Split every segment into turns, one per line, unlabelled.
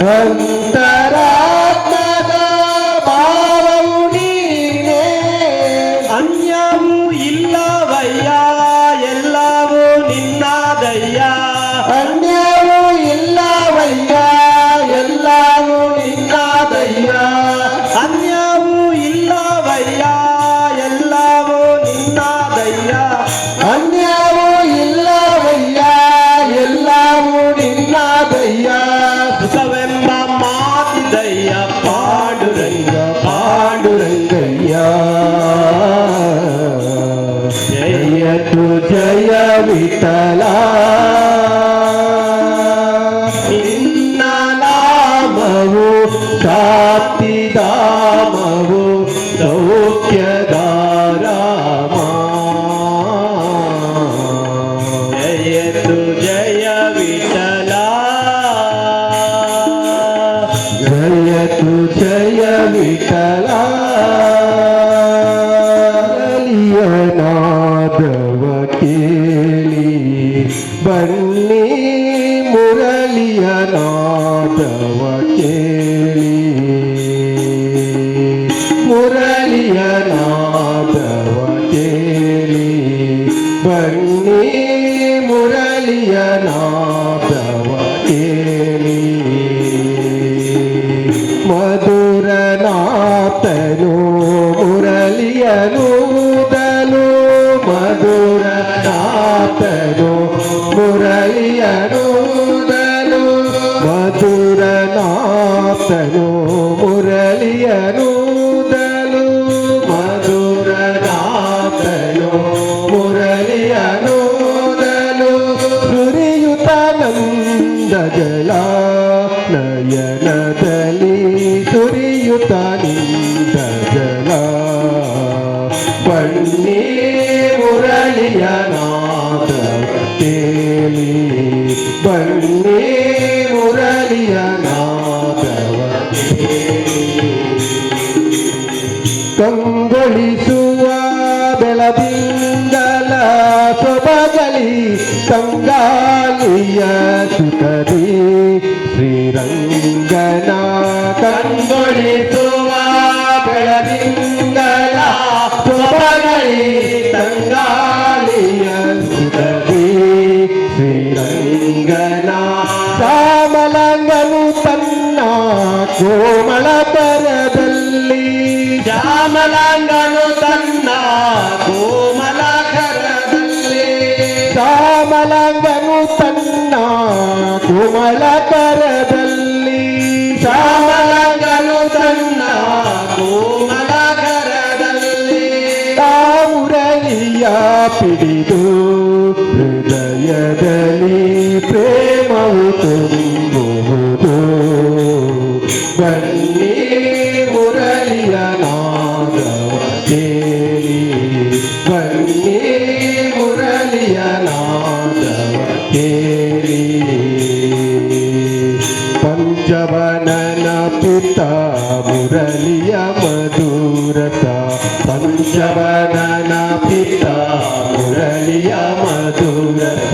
ಅಂತರಾತ್ಮದ ಭಾವವು ನೀನೇ,
ಅನ್ಯವು ಇಲ್ಲವಯ್ಯ ಎಲ್ಲವೂ ನಿನ್ನದಯ್ಯ.
ಅನ್ಯವು ಇಲ್ಲವಯ್ಯ ಎಲ್ಲವೂ ನಿನ್ನದಯ್ಯ.
ಅನ್ಯವು ಇಲ್ಲವಯ್ಯ ಎಲ್ಲವೂ ನಿನ್ನದಯ್ಯ.
ಅನ್ಯವು ಇಲ್ಲವಯ್ಯ ಎಲ್ಲವೂ ನಿನ್ನದಯ್ಯ.
ಸುಖವೆಂಬ ಮಾತಿದಯ್ಯ ಪಾಂಡುರಂಗ
ಪಾಂಡುರಂಗಯ್ಯ. ಜಯತು ಜಯ ವಿಠಲ, ನಿನ್ನ ನಾಮವು ಶಾಂತಿಧಾಮವು ಸೌಖ್ಯದ ರಾಮ.
ಜಯತು ಜಯ ವಿಠಲ.
ಜಯತು ಜಯ ವಿಠಲ. ನಾದವ ಕೇಳಿ ಬನ್ನಿ ಮುರಳಿಯ ನಾದವ ಕೇಳಿ, ಮುರಳಿಯ ನಾದವ ಕೇಳಿ ಬನ್ನಿ ಮುರಳಿಯ ನಾದವ ಕೇಳಿ. ಮಧುರನಾಥನು ಮುರಳಿಯನೂದಲು, ಮಧುರನಾಥನು ಮುರಳಿಯನೂದಲು, ಮಧುರನಾಥನು ಮುರಳಿಯನೂದಲು, ಮಧುರನಾಥನು ಮುರಳಿಯನೂದಲು. ಸುರಿಯುತನಂದ ಜಲ ನಯನದಲ್ಲಿ, ಸುರಿಯುತನಿಂದ ಜಲ ಬನ್ನಿ ಮುರಳಿಯ ನಾದವ ಕೇಳಿ, ಬನ್ನಿ ಮುರಳಿಯ ನಾದವ ಕೇಳಿ. ಕಂಗೊಳಿಸುವ ಬೆಳದಿಂಗಲ ಸೊಬಗಲಿ ಕಂಗಾಲಿಯ ಸುಖದಿ ಶ್ರೀರಂಗನ. ಕಂಗೊಳಿಸುವ ಬೆಳದಿಂಗಲ ಸೊಬಗಲಿ ಕಂಗಾಲಿಯ ಸುಖದಿ ಶ್ರೀರಂಗನ. ಶ್ಯಾಮಲಂಗನು ತನ್ನ ಕೋಮಳ ಕರದಲ್ಲಿ,
ಶ್ಯಾಮಲಾಂಗನು ತನ್ನ ಕೋಮಲ ಕರದಲ್ಲಿ,
ಶ್ಯಾಮಲಂಗನು ತನ್ನ ಕೋಮಳ ಕರದಲ್ಲಿ,
ಶ್ಯಾಮಲಾಂಗನು ತನ್ನ ಕೋಮಲ ಕರದಲ್ಲಿ.
ಮುರಳಿಯ ಪಿಡಿದು ಹೃದಯದಲ್ಲಿ ಪ್ರೇಮವು ತುಂಬುವುದು. ಬನ್ನಿ ಮುರಳಿಯ ನಾದವ ಕೇಳಿ, ಬನ್ನಿ ಮುರಳಿಯ ನಾದವ ಕೇಳಿ. ಪಂಚವನನ ಪಿತ ಮುರಳಿಯ ಮಧುರತ, ಪಂಚವನನ ಪಿತ ಮುರಳಿಯ ಮಧುರತ.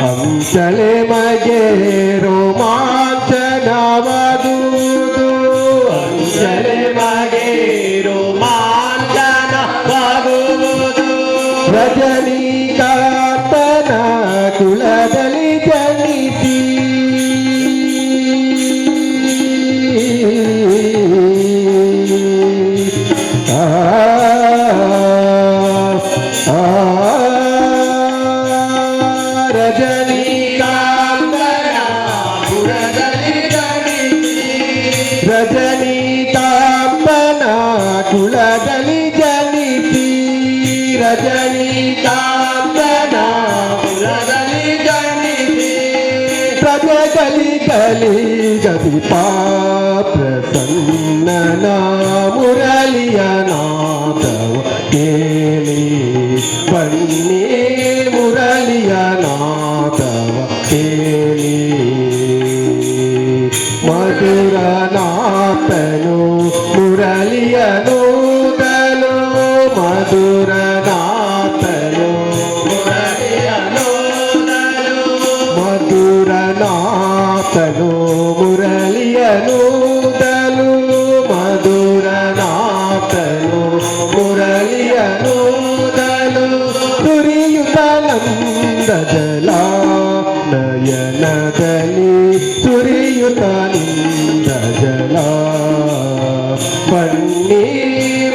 ಹಂಸಲೆ ಮಗೆ ರೋಮಾಂಚನವಾದುದು, ಹಂಸಲೆ ಮಗೆ
ರೋಮಾಂಚನವಾಗುವುದು.
ರಜನೀಕಾಂತನ ಕುಲದಲ್ಲಿ ಜನಿಸಿ,
ರಜನೀಕಾಂತನ ಪುರದಲ್ಲಿ ಜನಿಸಿ,
ರಜನೀಕಾಂತನ ಕುಲದಲ್ಲಿ ಜನಿಸಿ, ರಜನೀಕಾಂತನ
ಪುರದಲ್ಲಿ ಜನಿಸಿ.
ಪ್ರಜೆಗಲಿ ಗಲಿ ಗದಿಪ ಪ್ರಸನ್ನನ ಮುರಳಿಯ ನಾದವ ಕೇಳಿ, ಬನ್ನಿ ಮುರಳಿಯ ನಾದವ ಕೇಳಿ. ಮಧುರನಾಥನು ಮುರಳಿಯನೂದಲು, ಮಧುರನಾಥನು ಮುರಳಿಯನೂದಲು, ಮಧುರನಾಥನು ಮುರಳಿಯ ಮುರಳಿಯನೂದಲು ಮಧುರನಾಥನು ಮುರಳಿಯನೂದಲು ಸುರಿಯುತ ನಂದ ಜಲ ನಯನದಲ್ಲಿ ಸುರಿಯುತ ನಿಂದ ಜಲ ಬನ್ನಿ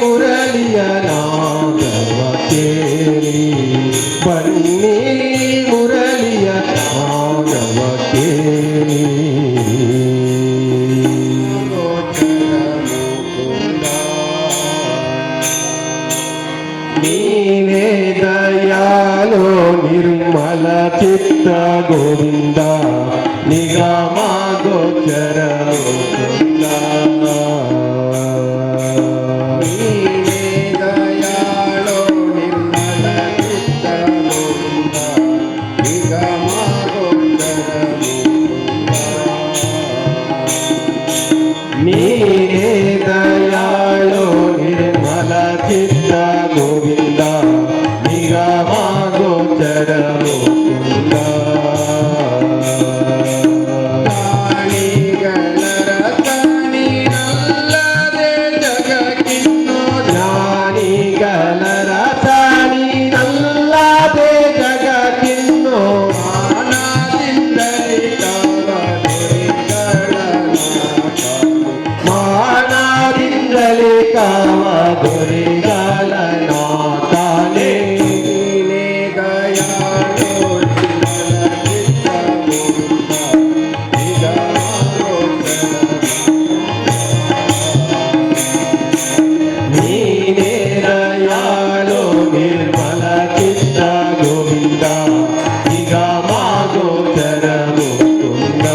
ಮುರಳಿಯ ನಾದವ ಕೇಳಿ ಬನ್ನಿ ಮುರಳಿಯ ನಾದವ ಕೇಳಿ ನೀನೇ ದಯಾಲೋ ನಿರ್ಮಲ ಚಿತ್ತ ಗೋವಿಂದ ನಿಗಮ ಗೋಚರ ಮುಕುಂದ
ನೀನೇ ದಯಾಳೋ ನಿರ್ಮಲ ಚಿತ್ತ ಗೋವಿಂದ ನಿಗಮ ಗೋಚರ ಮುಕುಂದ
ನೀನೇ ದಯಾಳೋ ನಿರ್ಮಲ ಚಿತ್ತ ಗೋವಿಂದ ನಿಗಮ ಗೋಚರ ಮುಕುಂದ
ಪ್ರಾಣಿಗಳ ರತನಿನಲ್ಲದೆ ಜಗಕ್ಕಿನ್ನು
ಜ್ಞಾನಿಗಳ ರತನಿನಲ್ಲದೆ ಜಗಕ್ಕಿನ್ನು
ಮಾನದಿಂದಲೇ ತವ
ಮಾನದಿಂದಲೇ ಕಾವ ಗುರಿಗಳ ನಾಥನೇ
ನೀನೇ ದಯಾಳೋ ನಿರ್ಮಲ ಚಿತ್ತ ಗೋವಿಂದ ನಿಗಮ ಗೋಚರ
ನೀನೇ ದಯಾಳೋ ನಿರ್ಮಲ ಚಿತ್ತ ಗೋವಿಂದ ನಿಗಮ ಗೋಚರ ಮುಕುಂದ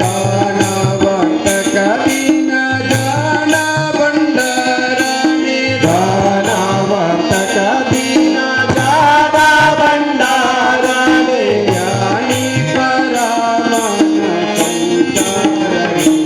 ದಾನವಂತ ಕವಿನ ಜಾಣ ಭಂಡಾರನೆ
ದಾನವಂತಕ ದೀನ ಜಾಡ ಭಂಡಾರನೆ
ಜ್ಞಾನಿ ಪರಮನ ಸಂಚಾರನೆ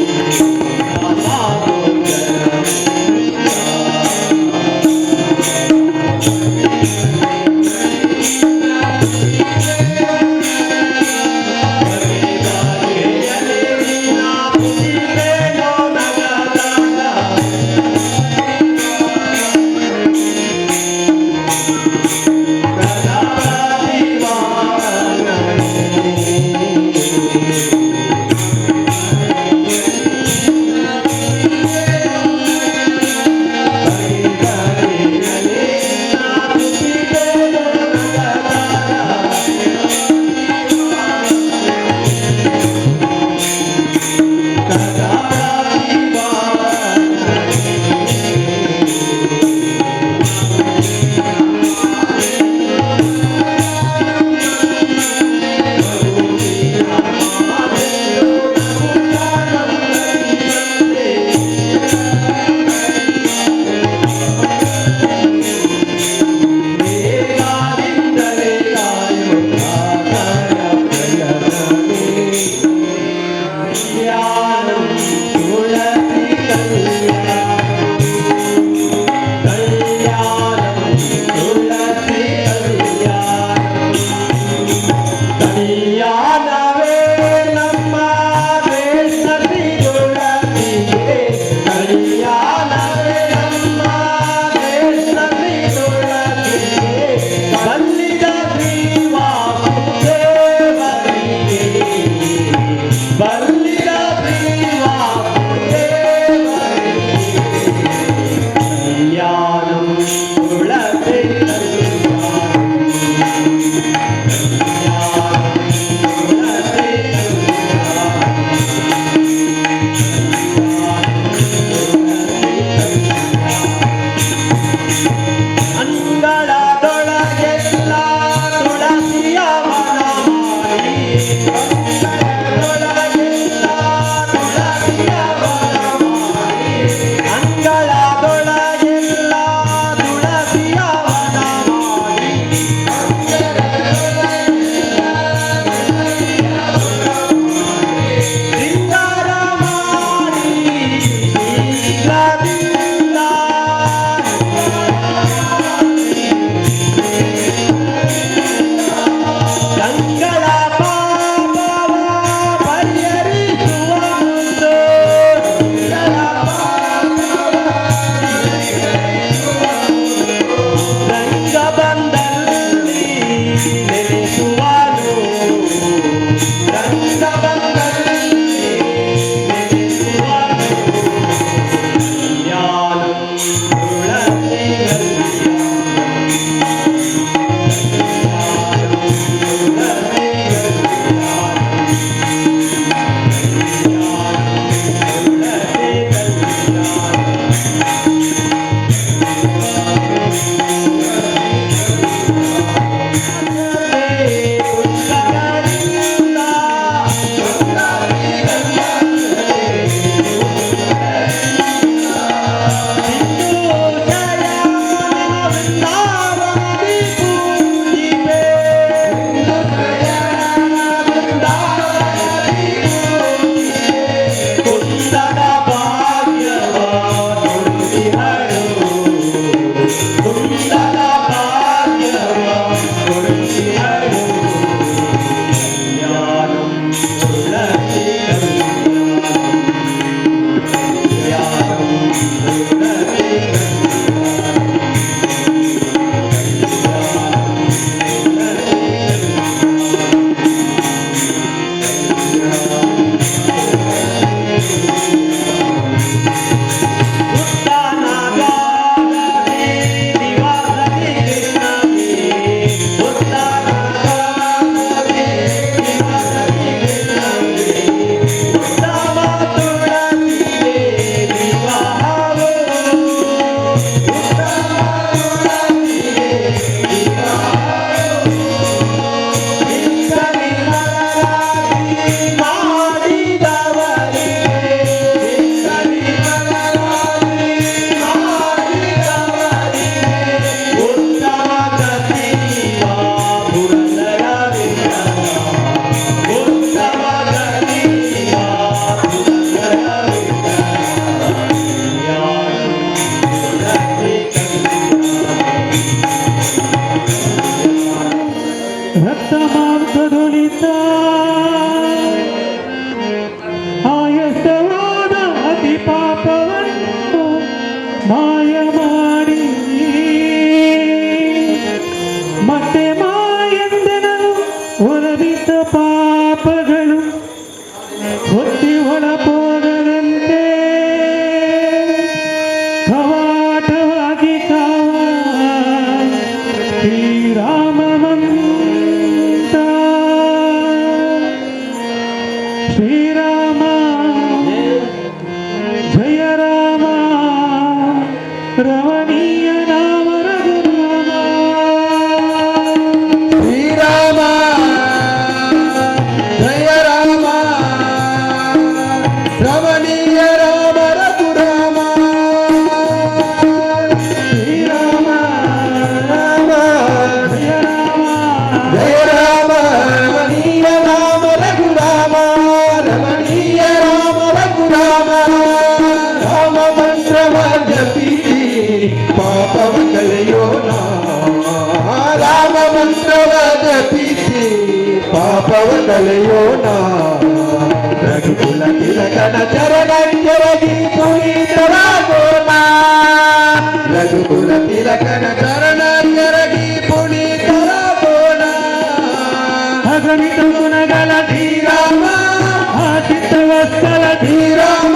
ಕೋಟಿ ಒಳಪೋಗದಂತೆ ಕವಾಟವಾಗಿ ಕಾವ ಶ್ರೀರಾಮ ಮಂತ ಶ್ರೀರಾಮ ಜಯ ರಾಮ ರಮಣೀಯ ನಾಮ ರಘುರಾಮ
ಶ್ರೀರಾಮ ಜಯ ರಾಮ ರಮಣೀಯ ರಾಮ ರಘುರಾಮ
ಶ್ರೀರಾಮ ರಾಮ ಜಯ ರಾಮ
ಜಯ ರಾಮ ರಮಣೀಯ ರಾಮ ರಘುರಾಮ ರಮಣೀಯ ರಾಮ ರಘುರಾಮ ರಾಮ ಮಂತ್ರವ ಜಪಿಸಿ ಪಾಪವ ಕಳೆಯೋಣ ರಾಮ ಮಂತ್ರವ ಜಪಿಸಿ ಪಾಪವ ಕಳೆಯೋಣ ರಘುಕುಲ ತಿಲಕನ ಚರಣಿ ಪುನೀತರಾಗೋಣ ರಘುಕುಲ ತಿಲಕನ ಚರಣಿ ಪುನೀತರಾಗೋಣ
ಅಗಣಿತ ಗುಣಗಳ
ಶ್ರೀರಾಮ
ಚಿತ್ತವತ್ಸಲ
ಶ್ರೀರಾಮ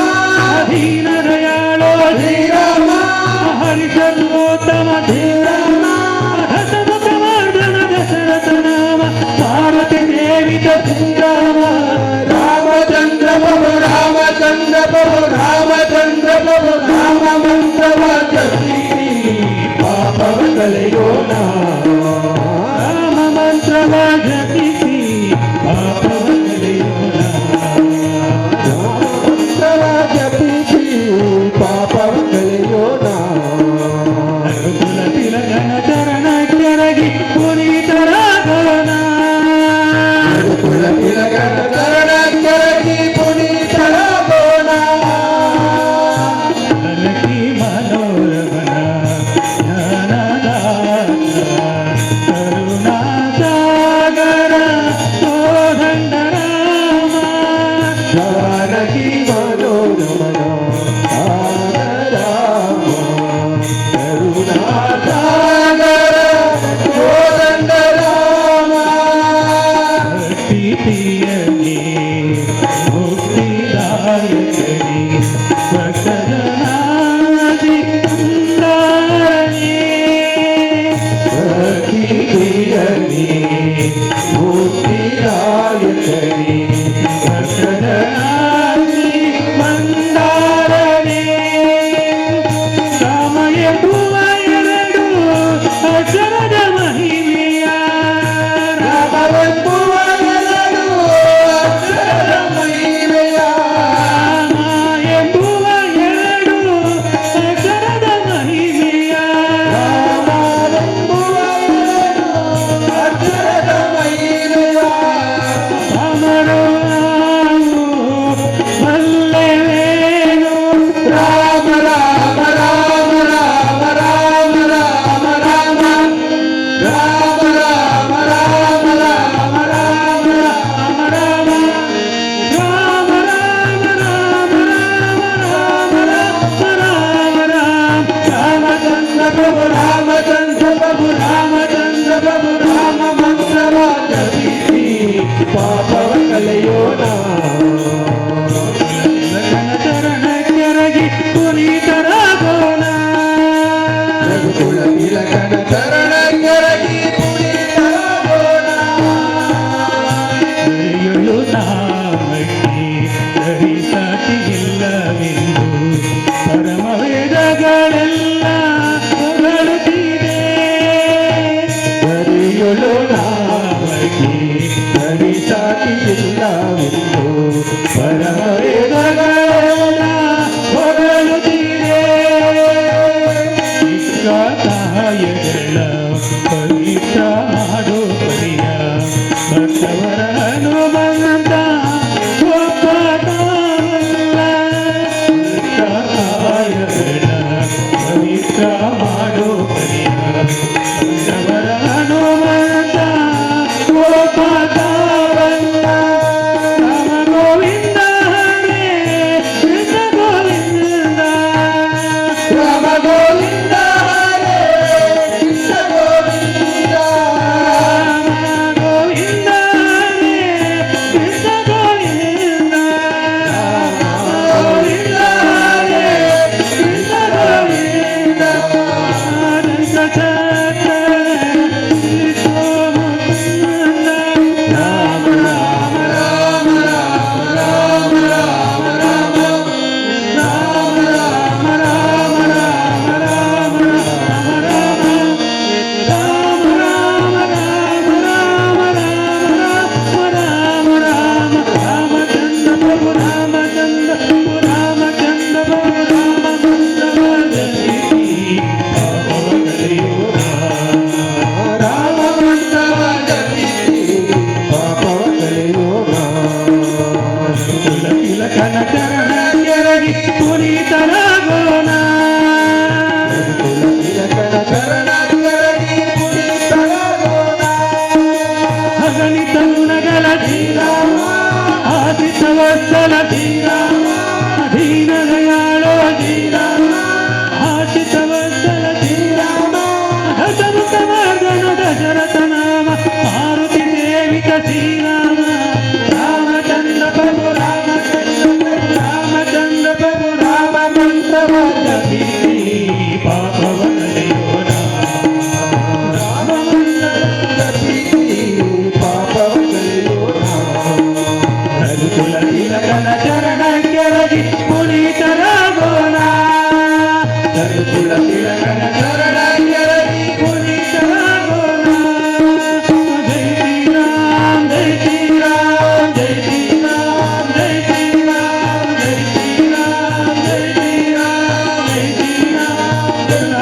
ದೀನ ದಯಾಳೋ
ಶ್ರೀರಾಮ
ಹರಿಸರ್ವೋತ್ತಮ ಧೀರಾಮ ಹಸಮುಖವರ್ಧನ ದಶರಥ ನಾಮ ಭಾರತಿ ಸೇವಿತ ಶ್ರೀರಾಮ
ರಾಮಚಂದ್ರ ಪ್ರಭು ರಾಮಚಂದ್ರ ಪ್ರಭು ರಾಮಚಂದ್ರ ಪ್ರಭು ರಾಮ ಮಂತ್ರವ ಜಪಿಸಿ ಪಾಪವ ಕಳೆಯೋಣ
ರಾಮ ಮಂತ್ರವ ಜಪಿಸಿ ಪಾಪವ ಕಳೆಯೋಣ
ಮಂತ್ರವ ಜಪಿಸಿ ಪಾಪವ ಕಳೆಯೋಣ
ರಘುಕುಲ ತಿಲಕನ ಚರಣ ಕೆರಗಿ ಪುನೀತರಾಗೋಣ
ರಘುಕುಲ ತಿಲಕನ ಚರಣ ಕೆರಗಿ ಪುನೀತರಾಗೋಣ
ಕಲಕಿ ಮನೋರಮನ ಜ್ಞಾನದಾತ ಕರುಣಾಸಾಗರ ಕೋದಂಡ ರಾಮ
ಜಾನಕಿ ಮನೋರಮನ ರಾಮ ಕರುಣಾಸಾಗರ ಕೋದಂಡ ರಾಮ
ಪ್ರೀತಿಯಲಿ ಮುಕ್ತಿದಾಯಕನಿ ಭಕ್ತಜನಾದಿ ಅಂದಾರಣಿ
ಭಕ್ತಿಯಲಿ ಮುಕ್ತಿದಾಯಕನಿ
ಭಕ್ತಜನಾದಿ ಮಂದಾರಣಿ ರಾಮ ಎಂಬುವ ಎರಡು ಅಕ್ಷರದ ಮಹಿಮೆಯ
ರಾಮವೆಂಬುವ ಎರಡು ಅಕ್ಷರದ ಮಹಿಮೆಯ
ರಾಮ ಎಂಬುವ ಎರಡು ಅಕ್ಷರದ ಮಹಿಮೆಯ
ರಾಮವೆಂಬುವ ಎರಡು ಅಕ್ಷರದ ಮಹಿಮೆಯ
ರಾಮರು ನಾವು ಬಲ್ಲೆವೇನು
ರಾಮ ರಾಮ ರಾಮ ರಾಮ ರಾಮ ರಾಮ ರಾಮ ರಾಮ ರಾಮ ರಾಮ ರಾಮ ರಾಮ
ರಾಮ ರಾಮ ರಾಮ ರಾಮ ರಾಮಚಂದ್ರ ಪ್ರಭು
ರಾಮಚಂದ್ರ ಪ್ರಭು ರಾಮಚಂದ್ರ ಪ್ರಭು ರಾಮ ಮಂತ್ರವ ಜಪಿಸಿ ಪಾಪವ ಕಳೆಯೋಣ
ಚರಣ ಕೆರಗಿ ಪುನೀತರಾಗೋಣ
ರಘುಕುಲ ತಿಲಕನ ಚರಣ ಕೆರಗಿ ಪುನೀತರಾಗೋಣ
ದರೆಯೊಳು ನಾಮಕ್ಕೆ ಧರಿಸಾಟಿಯಿಲ್ಲವೆಂದು ಪರಮ ವೇದಗಳೆಲ್ಲ ಹೊರಡುತ್ತಿದೆ
ಬರೆಯೊಳು ನಾಮಕ್ಕೆ ಧರಿಸಾಟಿಯಿಲ್ಲವೆಂದು ಪರಮ ವೇದಗಳೆಲ್ಲ
ಹೊರಡುತ್ತಿದೆ ತಾಯಗಳ ಪವಿತ್ರ ಮಾಡೋ ಪರಿಯ ಭಕ್ತವರ ಹನುಮಂತ ಒಬ್ಬ ತಾವಲ್ಲ ತಾಯಗಳ ಪವಿತ್ರ ಮಾಡೋ ಪರಿಯ ಭಕ್ತವರ ಹನುಮಂತ ಒಬ್ಬ ತಾವಲ್ಲ ರಾಮ ಗೋವಿಂದ ಹರ ತಿಲಕನ ಚರಣ ಕೆರಗಿ ಪುನೀತರಾಗೋಣ
ತಿಲಕನ ಚರಣ ಕೆರಗಿ ಪುನೀತರಾಗೋಣ
ಅಗಣಿತ ಗುಣಗಳ ಶ್ರೀರಾಮ ಆದಿತ ವತ್ಸಲ ಶ್ರೀರಾಮ ಅಧೀನ ದಯಾಳೋ ಶ್ರೀರಾಮ ಆದಿತ ವತ್ಸಲ ಶ್ರೀರಾಮ ದಶಮುಖ ವರ್ಧನ ದಶರಥ ನಾಮ ಮಾರುತಿ ಸೇವಿತ ಶ್ರೀರಾಮ ರಾಮಚಂದ್ರ ಪ್ರಭು ರಾಮಚಂದ್ರ ಪ್ರಭು ರಾಮ ಮಂತ್ರವ ಜಪಿ ಪಾಪವನಯೋಣ ರಾಮ ರಘುಕುಲ ತಿಲಕನ ಚರಣ ಕೆರಗಿ ಪುನೀತರಾಗೋಣ ರಘುಕುಲ ತಿಲಕನ ಚರಣ ಕೆರಗಿ ಪುನೀತರಾಗೋಣ ಜೈ ಶ್ರೀರಾಮ್ ಜೈ ಶ್ರೀರಾಮ್ ಜೈ ಶ್ರೀರಾಮ್ ಜೈ ಶ್ರೀರಾಮ್ ಜೈ ಶ್ರೀರಾಮ್ ಜೈ ಶ್ರೀರಾಮ್ ಜೈ ಶ್ರೀರಾಮ್ ಜಯ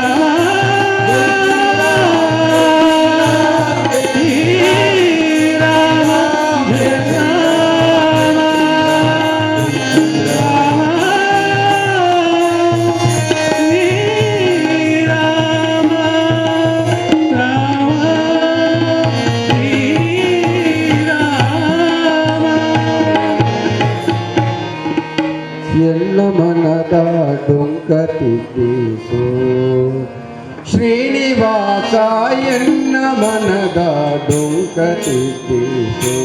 ಎನ್ನ ಮನದ ಡೊಂಕ ತಿದ್ದಿಸು ಶ್ರೀನಿವಾಸ ಎನ್ನ ಮನದ ಡೊಂಕ ತಿದ್ದಿಸು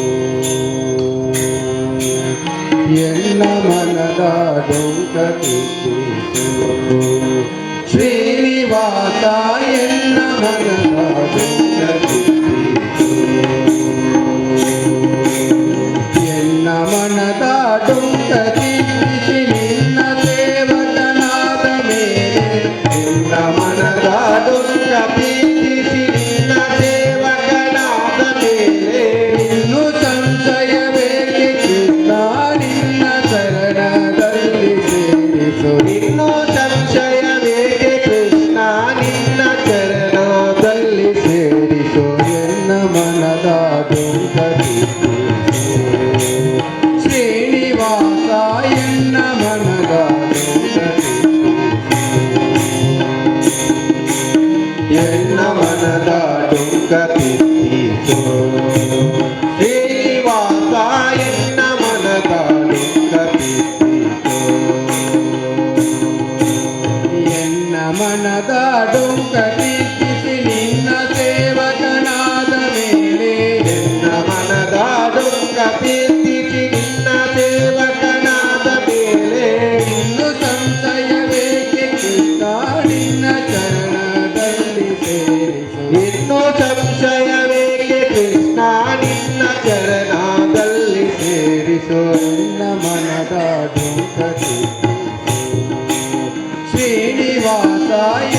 ಎನ್ನ ಮನದ ಡೊಂಕ ತಿದ್ದಿಸು ಶ್ರೀನಿವಾಸ ಎನ್ನ ಮನದ ಡೊಂಕ ತಿದ್ದಿಸು ಎನ್ನ ಮನದ ಡೊಂಕ ತಿದ್ದಿಸಿ ನಿನ್ನ ಸೇವಕನಾದ ಮೇಲೆ ಎನ್ನ ಮನದ ಡೊಂಕ ತಿದ್ದಿಸಿ ನಿನ್ನ ಸೇವಕನಾದ ಮೇಲೆ ಇನ್ನು ಸಂಶಯವೇಕೆ ಕೃಷ್ಣ ನಿನ್ನ ಚರಣದಲ್ಲಿ ಸೇರಿಸು ಇನ್ನು ಸಂಶಯವೇಕೆ ಕೃಷ್ಣ ನಿನ್ನ ಚರಣದಲ್ಲಿ ಸೇರಿಸು ಎನ್ನ ಮನದ ಡೊಂಕ ತಿದ್ದಿಸು ಶ್ರೀನಿವಾಸ ಎನ್ನ ಮನದ ಡೊಂಕ ತಿದ್ದಿಸು ಎನ್ನ ಮನದ ಡೊಂಕ ತಿದ್ದಿಸು ಶ್ರೀನಿವಾಸ ಎನ್ನ ಮನದ ಡೊಂಕ ತಿದ್ದಿಸು ಎನ್ನ ಮನದ ಡೊಂಕ ತಿದ್ದಿಸಿ ನಿನ್ನ ಸೇವಕನಾದ ಮೇಲೆ ಎನ್ನ ಮನದ ಡೊಂಕ ತಿದ್ದಿಸಿ ನಿನ್ನ ಸೇವಕನಾದ ಮೇಲೆ ಇನ್ನು ಸಂಶಯವೇಕೆ ಕೃಷ್ಣ ನಿನ್ನ ಚರಣದಲ್ಲಿ ಸೇರಿಸು ಇನ್ನು ಸಂಶಯವೇಕೆ ಕೃಷ್ಣ ನಿನ್ನ ಚರಣದಲ್ಲಿ ಸೇರಿಸು ಎನ್ನ ಮನದ ಡೊಂಕ ತಿದ್ದಿಸು ಶ್ರೀನಿವಾಸ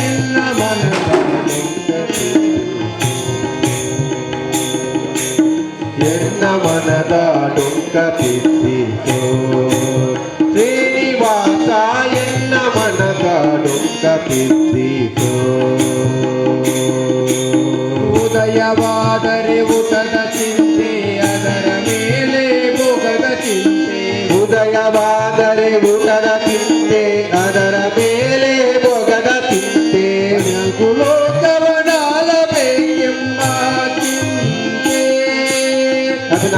ಎನ್ನ ಮನದ ಡೊಂಕ ತಿದ್ದಿಸು ಎನ್ನ ಮನದ ಡೊಂಕ ತಿದ್ದಿಸು ಶ್ರೀನಿವಾಸ ಎನ್ನ ಮನದ ಡೊಂಕ ತಿದ್ದಿಸು ಉದಯವಾದರೆ ಊಟದ ಚಿಂತೆ ಅದರ ಮೇಲೆ ಭೋಗದ ಚಿಂತೆ ಉದಯವಾದರೆ ಊಟದ ಚಿಂತೆ ಅದರ ಮೇಲೆ ಭೋಗದ ಚಿಂತೆ ಲೋಕವನಾಲಬೇಕೆಂಬ ಚಿಂತೆ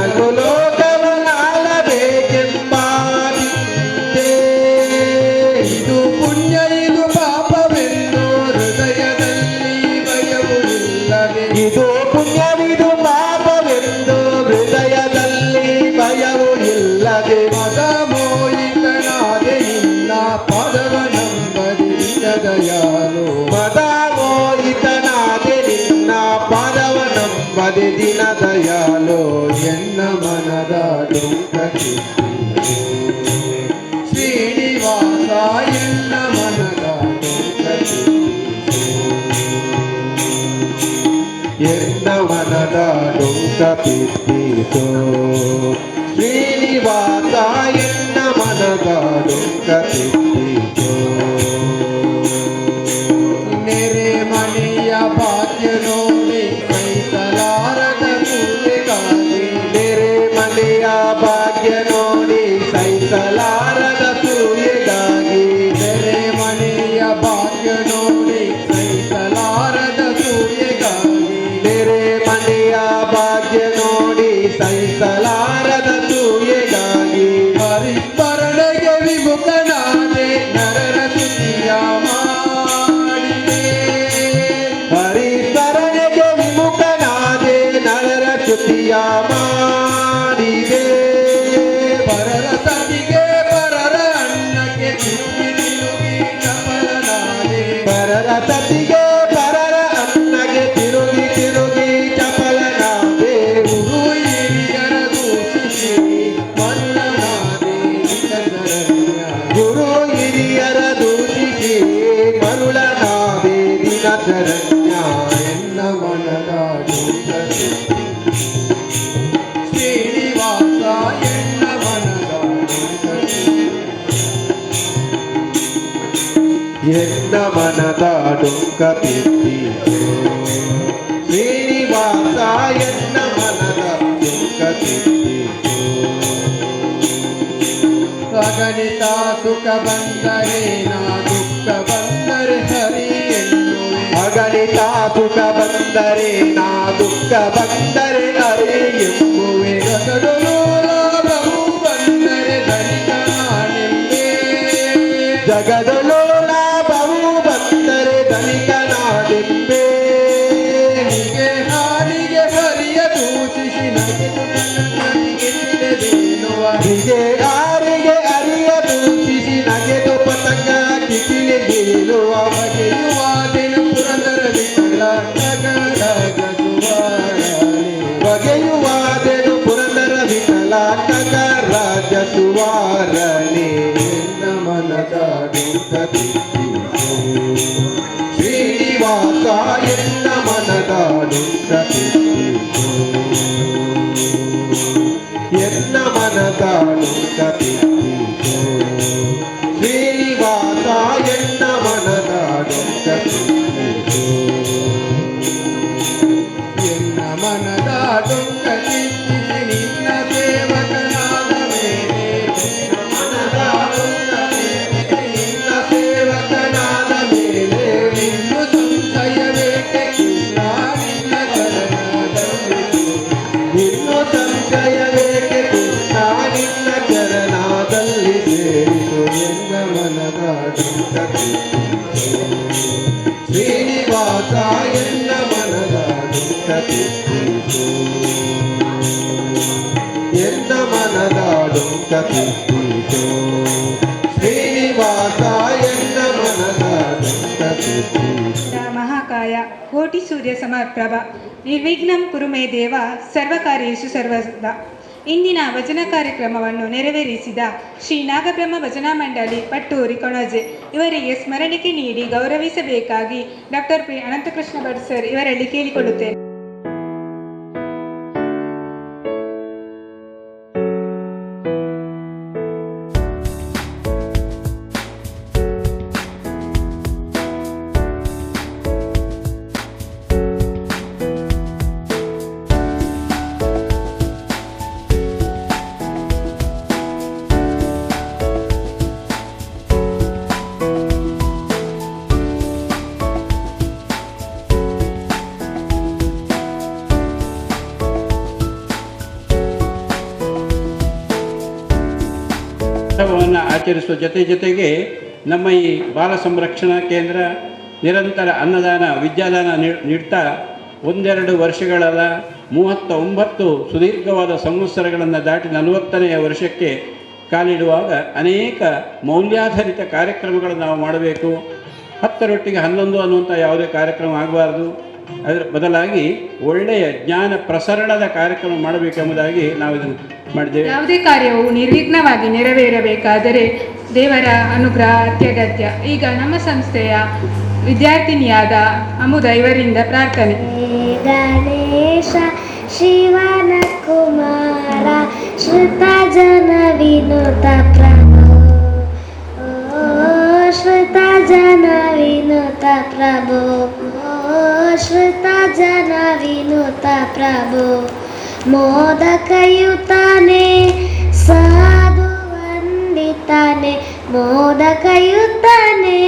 ಅದು ಲೋಕವನಾಲಬೇಕೆಂಬ ಚಿಂತೆ ಇದು ಪುಣ್ಯ ಇದು ಪಾಪವೆಂದು ಹೃದಯದಲ್ಲಿ ಭಯವು ಇಲ್ಲದೆ ಇದು ಪುಣ್ಯವಿದು ಪಾಪವೆಂದು ಹೃದಯದಲ್ಲಿ ಭಯವು ಇಲ್ಲದೆ ಮದ ಮೋಹಿತನಾದೆ ನಿನ್ನ ಪದವನಂಬದಿ ದಯಾಲು ಮದ ಮೋಹಿತನಾದೆ ನಿನ್ನ ಪದವನಂಬದಿ ದಿನ ದಯಾಲು ಎನ್ನ ಮನದ ಡೊಂಕ ತಿದ್ದಿಸು ಶ್ರೀನಿವಾಸ ಎನ್ನ ಮನದ ಡೊಂಕ ತಿದ್ದಿಸು ಎನ್ನ ಮನದ ಡೊಂಕ ತಿದ್ದಿಸು ಶ್ರೀನಿವಾಸ ಎನ್ನ ಮನದ ಡೊಂಕ ತಿದ್ದಿಸು ನೆರೆ ಮನೆಯ ಭಾಗ್ಯ ನೋಡಿ ಸಹಿಸಲಾರದ ಕೂಲಿಗಾಗಿ ನೆರೆ ಮನೆಯ ಭಾಗ್ಯ ನೋಡಿ ಸಹಿಸಲಾರ
ವಿಮುಖನಾದೆ ನರರ ಸ್ತುತಿಯ ಮಾಡಿದೆ.
ಹರಿಸ್ಮರಣೆಗೆ ವಿಮುಖನಾದೆ ನರರ ಸ್ತುತಿಯ ಮಾಡಿದೆ.
ಪರರ ಸತಿಗೆ ಪರರ ಅನ್ನಕ್ಕೆ ತಿರುಗಿ ತಿರುಗಿ ಚಪಲನಾದೆ.
ಪರರ ಸತಿಗೆ ಪರರ ಅನ್ನಗೆ ತಿರುಗಿ ತಿರುಗಿ ಚಪಲನಾದೆ.
ಗುರು ಹಿರಿಯರ ದೂಷಿಸಿ ಮನ್ನನಾದೆ ನಿನ್ನ ಶರಣ್ಯ.
ಗುರು ಹಿರಿಯರ ದೂಷಿಸಿ ಮರುಳನಾದೆ ದಿನ ಶರಣ್ಯ.
ಎನ್ನ ಮನದ ಡುಂಕ ಶ್ರೀನಿವಾಸ ಎನ್ನ ಮನದ ಡುಂಕ
ಎನ್ನ ಮನದ ಡೊಂಕ ತಿದ್ದಿತು ಶ್ರೀನಿವಾಸ. ಎನ್ನ ಮನದ ಡೊಂಕ ತಿದ್ದಿತು.
ಅಗಣಿತ ಸುಖ ಬಂದರೆ ನಾ ದುಃಖ ಬಂದರೆ ಹರಿ ಎನ್ನುವೆ.
ಅಗಣಿತ ಸುಖ ಬಂದರೆ ನಾ ದುಃಖ ಬಂದರೆ ಅರೆ ಎಂಬುವೆ.
ಜಗದೊಳು ಲಾಭವು ಬಂದರೆ ಧನಿಕ ನಾನೆಂಬೆ.
ಜಗದೊಳು ಲಾಭವು ಬಂದರೆ ಧನಿಕನಾದೆಂಬೆ.
ಹೀಗೆ ಹಾಡಿಗೆ ಹರಿಯ ದೂಷಿಸಿ ನಗೆದು ನನ್ನನಿಗೆ ತಿಳಿದೇನುವ.
ಹೀಗೆ ಆರಿಗೆ ಅರಿಯ ದೂಷಿಸಿ ನಗೆದು ಪತಂಗ ಕಿಪಿಲಿ ಬೀಳುವ.
ಬಗೆಯುವಾದೆನು ಪುರಂದರ ವಿಠಲ ನಗಡಗ ಸುವಾರನೆ.
ಬಗೆಯುವಾದೆನು ಪುರಂದರ ವಿಠಲ ನಗರಾಜ ಸುವಾರನೆ.
ಎನ್ನ ಮನದ ಡುಂಕ ತಿದ್ದಿತು
ಶ್ರೀನಿವಾಸ ಎನ್ನ ಮನದ ಡೊಂಕ ತಿದ್ದಿತು. ಎನ್ನ ಮನದ ಡೊಂಕ ತಿದ್ದಿತು ಶ್ರೀನಿವಾಸ. ಎನ್ನ ಮನದ ಡೊಂಕ ತಿದ್ದಿತು.
ಎನ್ನ ಮನದ ಡುಂಕ ತಿದ್ದಿಸಿ ನಿನ್ನ ಸೇವಕನಾದ ಮೇಲೆ.
ಮನದ ಡೊಂಕ ತಿದ್ದಿಸಿ ನಿನ್ನ ಸೇವಕನಾದ ಮೇಲೆ.
ಇನ್ನು ಸಂಶಯವೇಕೆ ಕೃಷ್ಣ ನಿನ್ನ ಚರಣದಲ್ಲಿ.
ಇನ್ನು ಸಂಶಯವೇಕೆ ಕೃಷ್ಣ ನಿನ್ನ ಚರಣದಲ್ಲಿ ಸೇರಿಸು.
ಎನ್ನ ಮನದ
ಡೊಂಕ ತಿದ್ದಿತು ಶ್ರೀನಿವಾಸ. ಎನ್ನ ಮನದ ಡೊಂಕ ತಿದ್ದಿತು. ಎನ್ನ ಮನದ ಡೊಂಕ ತಿದ್ದಿತು ಶ್ರೀನಿವಾಸ. ಎನ್ನ ಮನದ ಡೊಂಕ ತಿದ್ದಿತು.
ಮಹಾಕಾಯ ಕೋಟಿ ಸೂರ್ಯ ಸಮಪ್ರಭ ನಿರ್ವಿಘ್ನಂ ಕುರು ಮೇ ದೇವ ಸರ್ವಕಾರ್ಯೇಷು ಸರ್ವದಾ. ಇಂದಿನ ಭಜನಾ ಕಾರ್ಯಕ್ರಮವನ್ನು ನೆರವೇರಿಸಿದ ಶ್ರೀ ನಾಗಬ್ರಹ್ಮ ಭಜನಾ ಮಂಡಳಿ ಪಟ್ಟೂರಿ ಕೊಣಜೆ ಇವರಿಗೆ ಸ್ಮರಣಿಕೆ ನೀಡಿ ಗೌರವಿಸಬೇಕಾಗಿ doctor P Anantakrishna Bhat sir ಇವರಲ್ಲಿ ಕೇಳಿಕೊಳ್ಳುತ್ತೇನೆ.
ಉತ್ಸವವನ್ನು ಆಚರಿಸುವ ಜೊತೆಗೆ ನಮ್ಮ ಈ ಬಾಲ ಸಂರಕ್ಷಣಾ ಕೇಂದ್ರ ನಿರಂತರ ಅನ್ನದಾನ ವಿದ್ಯಾದಾನ ನೀಡ್ತಾ ಒಂದೆರಡು ವರ್ಷಗಳಲ್ಲ 39 ಸುದೀರ್ಘವಾದ ಸಂವತ್ಸರಗಳನ್ನು ದಾಟಿ 40ನೆಯ ವರ್ಷಕ್ಕೆ ಕಾಲಿಡುವಾಗ ಅನೇಕ ಮೌಲ್ಯಾಧಾರಿತ ಕಾರ್ಯಕ್ರಮಗಳನ್ನು ನಾವು ಮಾಡಬೇಕು. 10ರೊಟ್ಟಿಗೆ 11 ಅನ್ನುವಂಥ ಯಾವುದೇ ಕಾರ್ಯಕ್ರಮ ಆಗಬಾರ್ದು. ಅದರ ಬದಲಾಗಿ ಒಳ್ಳೆಯ ಜ್ಞಾನ ಪ್ರಸರಣದ ಕಾರ್ಯಕ್ರಮ ಮಾಡಬೇಕೆಂಬುದಾಗಿ ನಾವು ಇದನ್ನು ಮಾಡಿದ್ದೇವೆ.
ಯಾವುದೇ ಕಾರ್ಯವು ನಿರ್ವಿಘ್ನವಾಗಿ ನೆರವೇರಬೇಕಾದರೆ ದೇವರ ಅನುಗ್ರಹ ಅತ್ಯಗತ್ಯ. ಈಗ ನಮ್ಮ ಸಂಸ್ಥೆಯ ವಿದ್ಯಾರ್ಥಿನಿಯಾದ ಅಮುದ ಇವರಿಂದ ಪ್ರಾರ್ಥನೆ.
ಗಣೇಶ ಶಿವನ ಕುಮಾರ ಶ್ರುತ ಜನ ವಿನುತ ಪ್ರಭು. ಶ್ರುತ ಜನ ವಿನುತ ಪ್ರಭು. ಶ್ರುತ ಜನ ವಿನುತ ಪ್ರಭು. ಮೋದಕಯುತನೆ ಸಾಧು ವಂದಿತನೆ. ಮೋದಕಯುತನೆ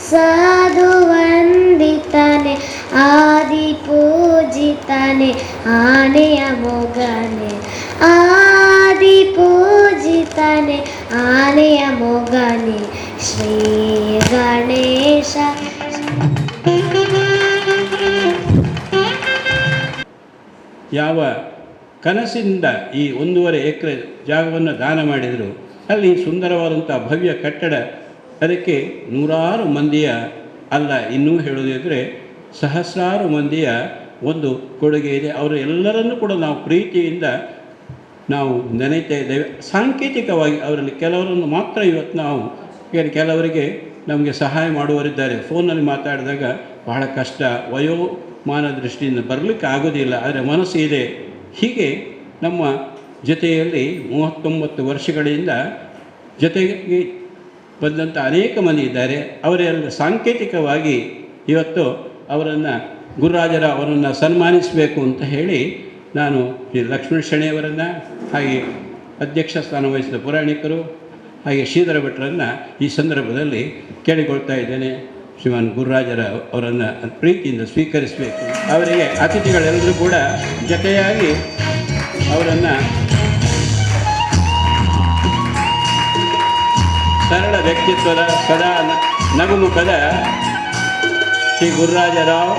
ಸಾಧು ವಂದಿತನೆ. ಆದಿ ಪೂಜಿತನೆ ಆನೆಯ ಮೊಗನೆ. ಆದಿ ಪೂಜಿತನೆ ಆನೆಯ ಮೊಗನೆ ಶ್ರೀ ಗಣೇಶ.
ಯಾವ ಕನಸಿಂದ ಈ 1.5 ಎಕರೆ ಜಾಗವನ್ನು ದಾನ ಮಾಡಿದರು, ಅಲ್ಲಿ ಸುಂದರವಾದಂಥ ಭವ್ಯ ಕಟ್ಟಡ, ಅದಕ್ಕೆ ನೂರಾರು ಮಂದಿಯ ಅಲ್ಲ, ಇನ್ನೂ ಹೇಳೋದಿದ್ರೆ ಸಹಸ್ರಾರು ಮಂದಿಯ ಒಂದು ಕೊಡುಗೆ ಇದೆ. ಅವರು ಎಲ್ಲರನ್ನೂ ಕೂಡ ನಾವು ಪ್ರೀತಿಯಿಂದ ನಾವು ನೆನೀತಾ ಇದ್ದೇವೆ. ಸಾಂಕೇತಿಕವಾಗಿ ಅವರಲ್ಲಿ ಕೆಲವರನ್ನು ಮಾತ್ರ ಇವತ್ತು ನಾವು, ಕೆಲವರಿಗೆ ನಮಗೆ ಸಹಾಯ ಮಾಡುವವರಿದ್ದಾರೆ. ಫೋನಲ್ಲಿ ಮಾತಾಡಿದಾಗ ಬಹಳ ಕಷ್ಟ, ವಯೋಮಾನ ದೃಷ್ಟಿಯಿಂದ ಬರಲಿಕ್ಕೆ ಆಗೋದಿಲ್ಲ, ಆದರೆ ಮನಸ್ಸು ಇದೆ. ಹೀಗೆ ನಮ್ಮ ಜೊತೆಯಲ್ಲಿ 39 ವರ್ಷಗಳಿಂದ ಜೊತೆಗೆ ಬಂದಂಥ ಅನೇಕ ಮಂದಿ ಇದ್ದಾರೆ. ಅವರೆಲ್ಲ ಸಾಂಕೇತಿಕವಾಗಿ ಇವತ್ತು ಅವರನ್ನು ಅವರನ್ನು ಸನ್ಮಾನಿಸಬೇಕು ಅಂತ ಹೇಳಿ ನಾನು ಶ್ರೀ ಲಕ್ಷ್ಮಣ ಶೆಣೆಯವರನ್ನು, ಹಾಗೆ ಅಧ್ಯಕ್ಷ ಸ್ಥಾನ ವಹಿಸಿದ ಪುರಾಣಿಕರು, ಹಾಗೆ ಶ್ರೀಧರ ಭಟ್ರನ್ನು ಈ ಸಂದರ್ಭದಲ್ಲಿ ಕೇಳಿಕೊಳ್ತಾ ಇದ್ದೇನೆ. ಶ್ರೀಮಾನ್ ಗುರುರಾಜರ ಅವರನ್ನು ಪ್ರೀತಿಯಿಂದ ಸ್ವೀಕರಿಸಬೇಕು. ಅವರಿಗೆ ಅತಿಥಿಗಳೆಲ್ಲರೂ ಕೂಡ ಜೊತೆಯಾಗಿ ಅವರನ್ನು ಸರಳ ವ್ಯಕ್ತಿತ್ವದ ಸದಾ ನಗುಮುಖದ ಶ್ರೀ ಗುರುರಾಜರಾವ್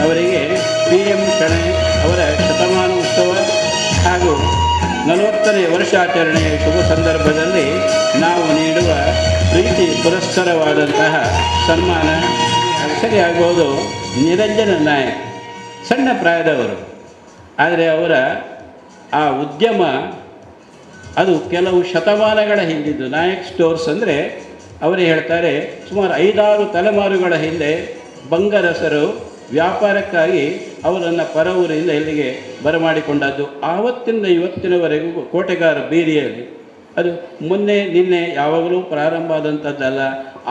ಅವರಿಗೆ PM ಶೆಣೈ ಅವರ ಶತಮಾನ ಉತ್ಸವ ಹಾಗೂ 40ನೇ ವರ್ಷಾಚರಣೆಯ ಶುಭ ಸಂದರ್ಭದಲ್ಲಿ ನಾವು ನೀಡುವ ಪ್ರೀತಿ ಪುರಸ್ಕಾರವಾದಂತಹ ಸನ್ಮಾನ. ಸರಿಯಾಗ್ಬೋದು. ನಿರಂಜನ ನಾಯಕ್ ಸಣ್ಣ ಪ್ರಾಯದವರು, ಆದರೆ ಅವರ ಆ ಉದ್ಯಮ ಅದು ಕೆಲವು ಶತಮಾನಗಳ ಹಿಂದಿದ್ದು. ನಾಯಕ್ ಸ್ಟೋರ್ಸ್ ಅಂದರೆ ಅವರು ಹೇಳ್ತಾರೆ ಸುಮಾರು 5-6 ತಲೆಮಾರುಗಳ ಹಿಂದೆ ಬಂಗರಸರು ವ್ಯಾಪಾರಕ್ಕಾಗಿ ಅವರನ್ನು ಪರವೂರಿಂದ ಇಲ್ಲಿಗೆ ಬರಮಾಡಿಕೊಂಡದ್ದು. ಆವತ್ತಿಂದ ಇವತ್ತಿನವರೆಗೂ ಕೋಟೆಗಾರ ಬೀದಿಯಲ್ಲಿ ಅದು ಮೊನ್ನೆ ನಿನ್ನೆ ಯಾವಾಗಲೂ ಪ್ರಾರಂಭ ಆದಂಥದ್ದಲ್ಲ.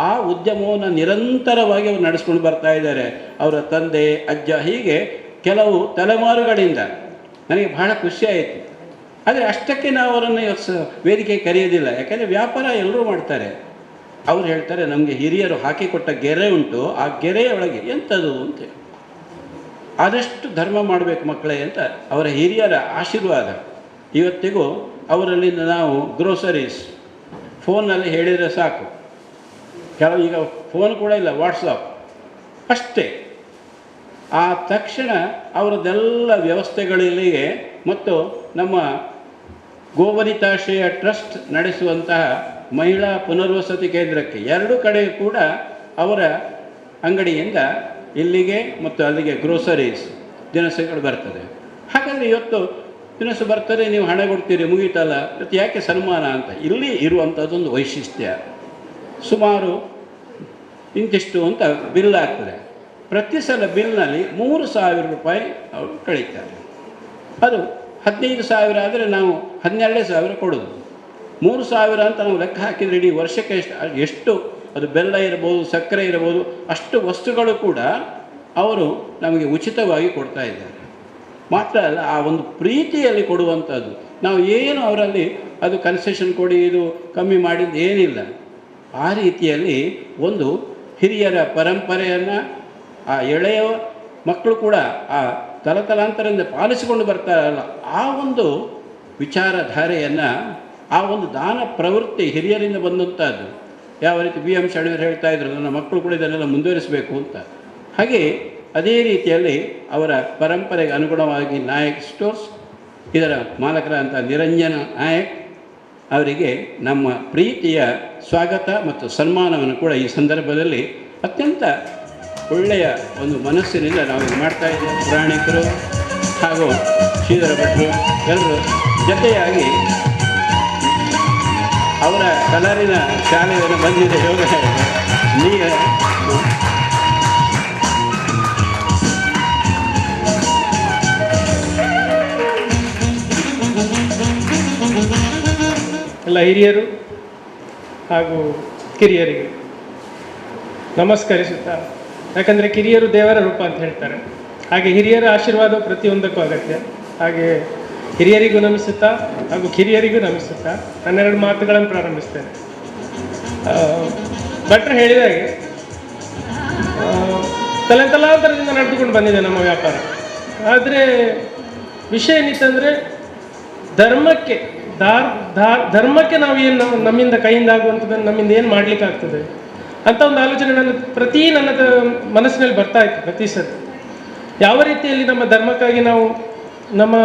ಆ ಉದ್ಯಮವನ್ನು ನಿರಂತರವಾಗಿ ಅವರು ನಡೆಸ್ಕೊಂಡು ಬರ್ತಾ ಇದ್ದಾರೆ. ಅವರ ತಂದೆ, ಅಜ್ಜ, ಹೀಗೆ ಕೆಲವು ತಲೆಮಾರುಗಳಿಂದ. ನನಗೆ ಬಹಳ ಖುಷಿಯಾಯಿತು. ಆದರೆ ಅಷ್ಟಕ್ಕೆ ನಾವು ಅವರನ್ನು ವೇದಿಕೆ ಕರೆಯೋದಿಲ್ಲ, ಯಾಕೆಂದರೆ ವ್ಯಾಪಾರ ಎಲ್ಲರೂ ಮಾಡ್ತಾರೆ. ಅವ್ರು ಹೇಳ್ತಾರೆ ನಮಗೆ ಹಿರಿಯರು ಹಾಕಿಕೊಟ್ಟ ಗೆರೆ ಉಂಟು, ಆ ಗೆರೆಯ ಒಳಗೆ ಎಂಥದ್ದು ಅಂತ, ಆದಷ್ಟು ಧರ್ಮ ಮಾಡಬೇಕು ಮಕ್ಕಳೇ ಅಂತ ಅವರ ಹಿರಿಯರ ಆಶೀರ್ವಾದ ಇವತ್ತಿಗೂ ಅವರಲ್ಲಿಂದ ನಾವು ಗ್ರೋಸರೀಸ್ ಫೋನ್ನಲ್ಲಿ ಹೇಳಿದರೆ ಸಾಕು. ಕೆಲವು ಈಗ ಫೋನ್ ಕೂಡ ಇಲ್ಲ, ವಾಟ್ಸಪ್ ಅಷ್ಟೇ. ಆ ತಕ್ಷಣ ಅವರದ್ದೆಲ್ಲ ವ್ಯವಸ್ಥೆಗಳಿಗೆ ಮತ್ತು ನಮ್ಮ ಗೋವನಿತಾಶ್ರಯ ಟ್ರಸ್ಟ್ ನಡೆಸುವಂತಹ ಮಹಿಳಾ ಪುನರ್ವಸತಿ ಕೇಂದ್ರಕ್ಕೆ 2 ಕಡೆ ಕೂಡ ಅವರ ಅಂಗಡಿಯಿಂದ ಇಲ್ಲಿಗೆ ಮತ್ತು ಅಲ್ಲಿಗೆ ಗ್ರೋಸರೀಸ್ ದಿನಸಿಗಳು ಬರ್ತದೆ. ಹಾಗಾದರೆ ಇವತ್ತು ದಿನಸು ಬರ್ತದೆ, ನೀವು ಹಣ ಕೊಡ್ತೀರಿ, ಮುಗೀತಲ್ಲ, ಮತ್ತು ಯಾಕೆ ಸನ್ಮಾನ ಅಂತ. ಇಲ್ಲಿ ಇರುವಂಥದ್ದೊಂದು ವೈಶಿಷ್ಟ್ಯ. ಸುಮಾರು ಇಂತಿಷ್ಟು ಅಂತ ಬಿಲ್ ಆಗ್ತದೆ. ಪ್ರತಿ ಸಲ ಬಿಲ್ನಲ್ಲಿ 3,000 ರೂಪಾಯಿ ಅವರು ಕಳೀತಾರೆ. ಅದು 15,000 ಆದರೆ ನಾವು 12,000 ಕೊಡೋದು. 3,000 ಅಂತ ನಾವು ಲೆಕ್ಕ ಹಾಕಿದರೆ ಇಡೀ ವರ್ಷಕ್ಕೆ ಎಷ್ಟು ಅದು ಬೆಲ್ಲ ಇರ್ಬೋದು, ಸಕ್ಕರೆ ಇರ್ಬೋದು, ಅಷ್ಟು ವಸ್ತುಗಳು ಕೂಡ ಅವರು ನಮಗೆ ಉಚಿತವಾಗಿ ಕೊಡ್ತಾ ಇದ್ದಾರೆ. ಮಾತ್ರ ಅಲ್ಲ, ಆ ಒಂದು ಪ್ರೀತಿಯಲ್ಲಿ ಕೊಡುವಂಥದ್ದು. ನಾವು ಏನು ಅವರಲ್ಲಿ ಅದು ಕನ್ಸೆಷನ್ ಕೊಡಿ, ಇದು ಕಮ್ಮಿ ಮಾಡಿದ್ದು ಏನಿಲ್ಲ. ಆ ರೀತಿಯಲ್ಲಿ ಒಂದು ಹಿರಿಯರ ಪರಂಪರೆಯನ್ನು ಆ ಎಳೆಯ ಮಕ್ಕಳು ಕೂಡ ಆ ತಲತಲಾಂತರದಿಂದ ಪಾಲಿಸಿಕೊಂಡು ಬರ್ತಾರಲ್ಲ, ಆ ಒಂದು ವಿಚಾರಧಾರೆಯನ್ನು, ಆ ಒಂದು ದಾನ ಪ್ರವೃತ್ತಿ ಹಿರಿಯರಿಂದ ಬಂದಂಥದ್ದು. ಯಾವ ರೀತಿ BM ಶೆಣೈಯವರು ಹೇಳ್ತಾ ಇದ್ರು, ನನ್ನ ಮಕ್ಕಳು ಕೂಡ ಇದನ್ನೆಲ್ಲ ಮುಂದುವರಿಸಬೇಕು ಅಂತ. ಹಾಗೆ ಅದೇ ರೀತಿಯಲ್ಲಿ ಅವರ ಪರಂಪರೆಗೆ ಅನುಗುಣವಾಗಿ ನಾಯಕ್ ಸ್ಟೋರ್ಸ್ ಇದರ ಮಾಲಕರಂಥ ನಿರಂಜನ ನಾಯಕ್ ಅವರಿಗೆ ನಮ್ಮ ಪ್ರೀತಿಯ ಸ್ವಾಗತ ಮತ್ತು ಸನ್ಮಾನವನ್ನು ಕೂಡ ಈ ಸಂದರ್ಭದಲ್ಲಿ ಅತ್ಯಂತ ಒಳ್ಳೆಯ ಒಂದು ಮನಸ್ಸಿನಿಂದ ನಾವು ಇದು ಮಾಡ್ತಾ ಇದ್ದೇವೆ. ಪುರಾಣಿಕರು ಹಾಗೂ ಶ್ರೀಧರ ಭಟ್ರು ಎಲ್ಲರೂ ಜೊತೆಯಾಗಿ ಅವರ ಕಲರಿನ ಶಾಲೆಯನ್ನು ಬಂದಿದೆ ಯೋಗ ನೀರು
ಎಲ್ಲ ಹಿರಿಯರು ಹಾಗೂ ಕಿರಿಯರಿಗೆ ನಮಸ್ಕರಿಸುತ್ತಾ, ಯಾಕಂದರೆ ಕಿರಿಯರು ದೇವರ ರೂಪ ಅಂತ ಹೇಳ್ತಾರೆ. ಹಾಗೆ ಹಿರಿಯರ ಆಶೀರ್ವಾದ ಪ್ರತಿಯೊಂದಕ್ಕೂ ಅಗತ್ಯ. ಹಾಗೆ ಹಿರಿಯರಿಗೂ ನಮಿಸುತ್ತಾ ಹಾಗೂ ಕಿರಿಯರಿಗೂ ನಮಿಸುತ್ತಾ 12 ಮಾತುಗಳನ್ನು ಪ್ರಾರಂಭಿಸ್ತೇನೆ. ಭಟ್ರು ಹೇಳಿದಾಗೆ ತಲಾಂತರದಿಂದ ನಡೆದುಕೊಂಡು ಬಂದಿದೆ ನಮ್ಮ ವ್ಯಾಪಾರ. ಆದರೆ ವಿಷಯ ಏನಿತ್ತಂದರೆ ಧರ್ಮಕ್ಕೆ ಧರ್ಮಕ್ಕೆ ನಾವು ಏನು ನಮ್ಮಿಂದ ಕೈಯಿಂದ ಆಗುವಂಥದ್ದನ್ನು ನಮ್ಮಿಂದ ಏನು ಮಾಡ್ಲಿಕ್ಕೆ ಆಗ್ತದೆ ಅಂತ ಒಂದು ಆಲೋಚನೆ ನನ್ನ ಮನಸ್ಸಿನಲ್ಲಿ ಬರ್ತಾ ಇತ್ತು ಪ್ರತಿ ಸತಿ. ಯಾವ ರೀತಿಯಲ್ಲಿ ನಮ್ಮ ಧರ್ಮಕ್ಕಾಗಿ ನಾವು ನಮ್ಮ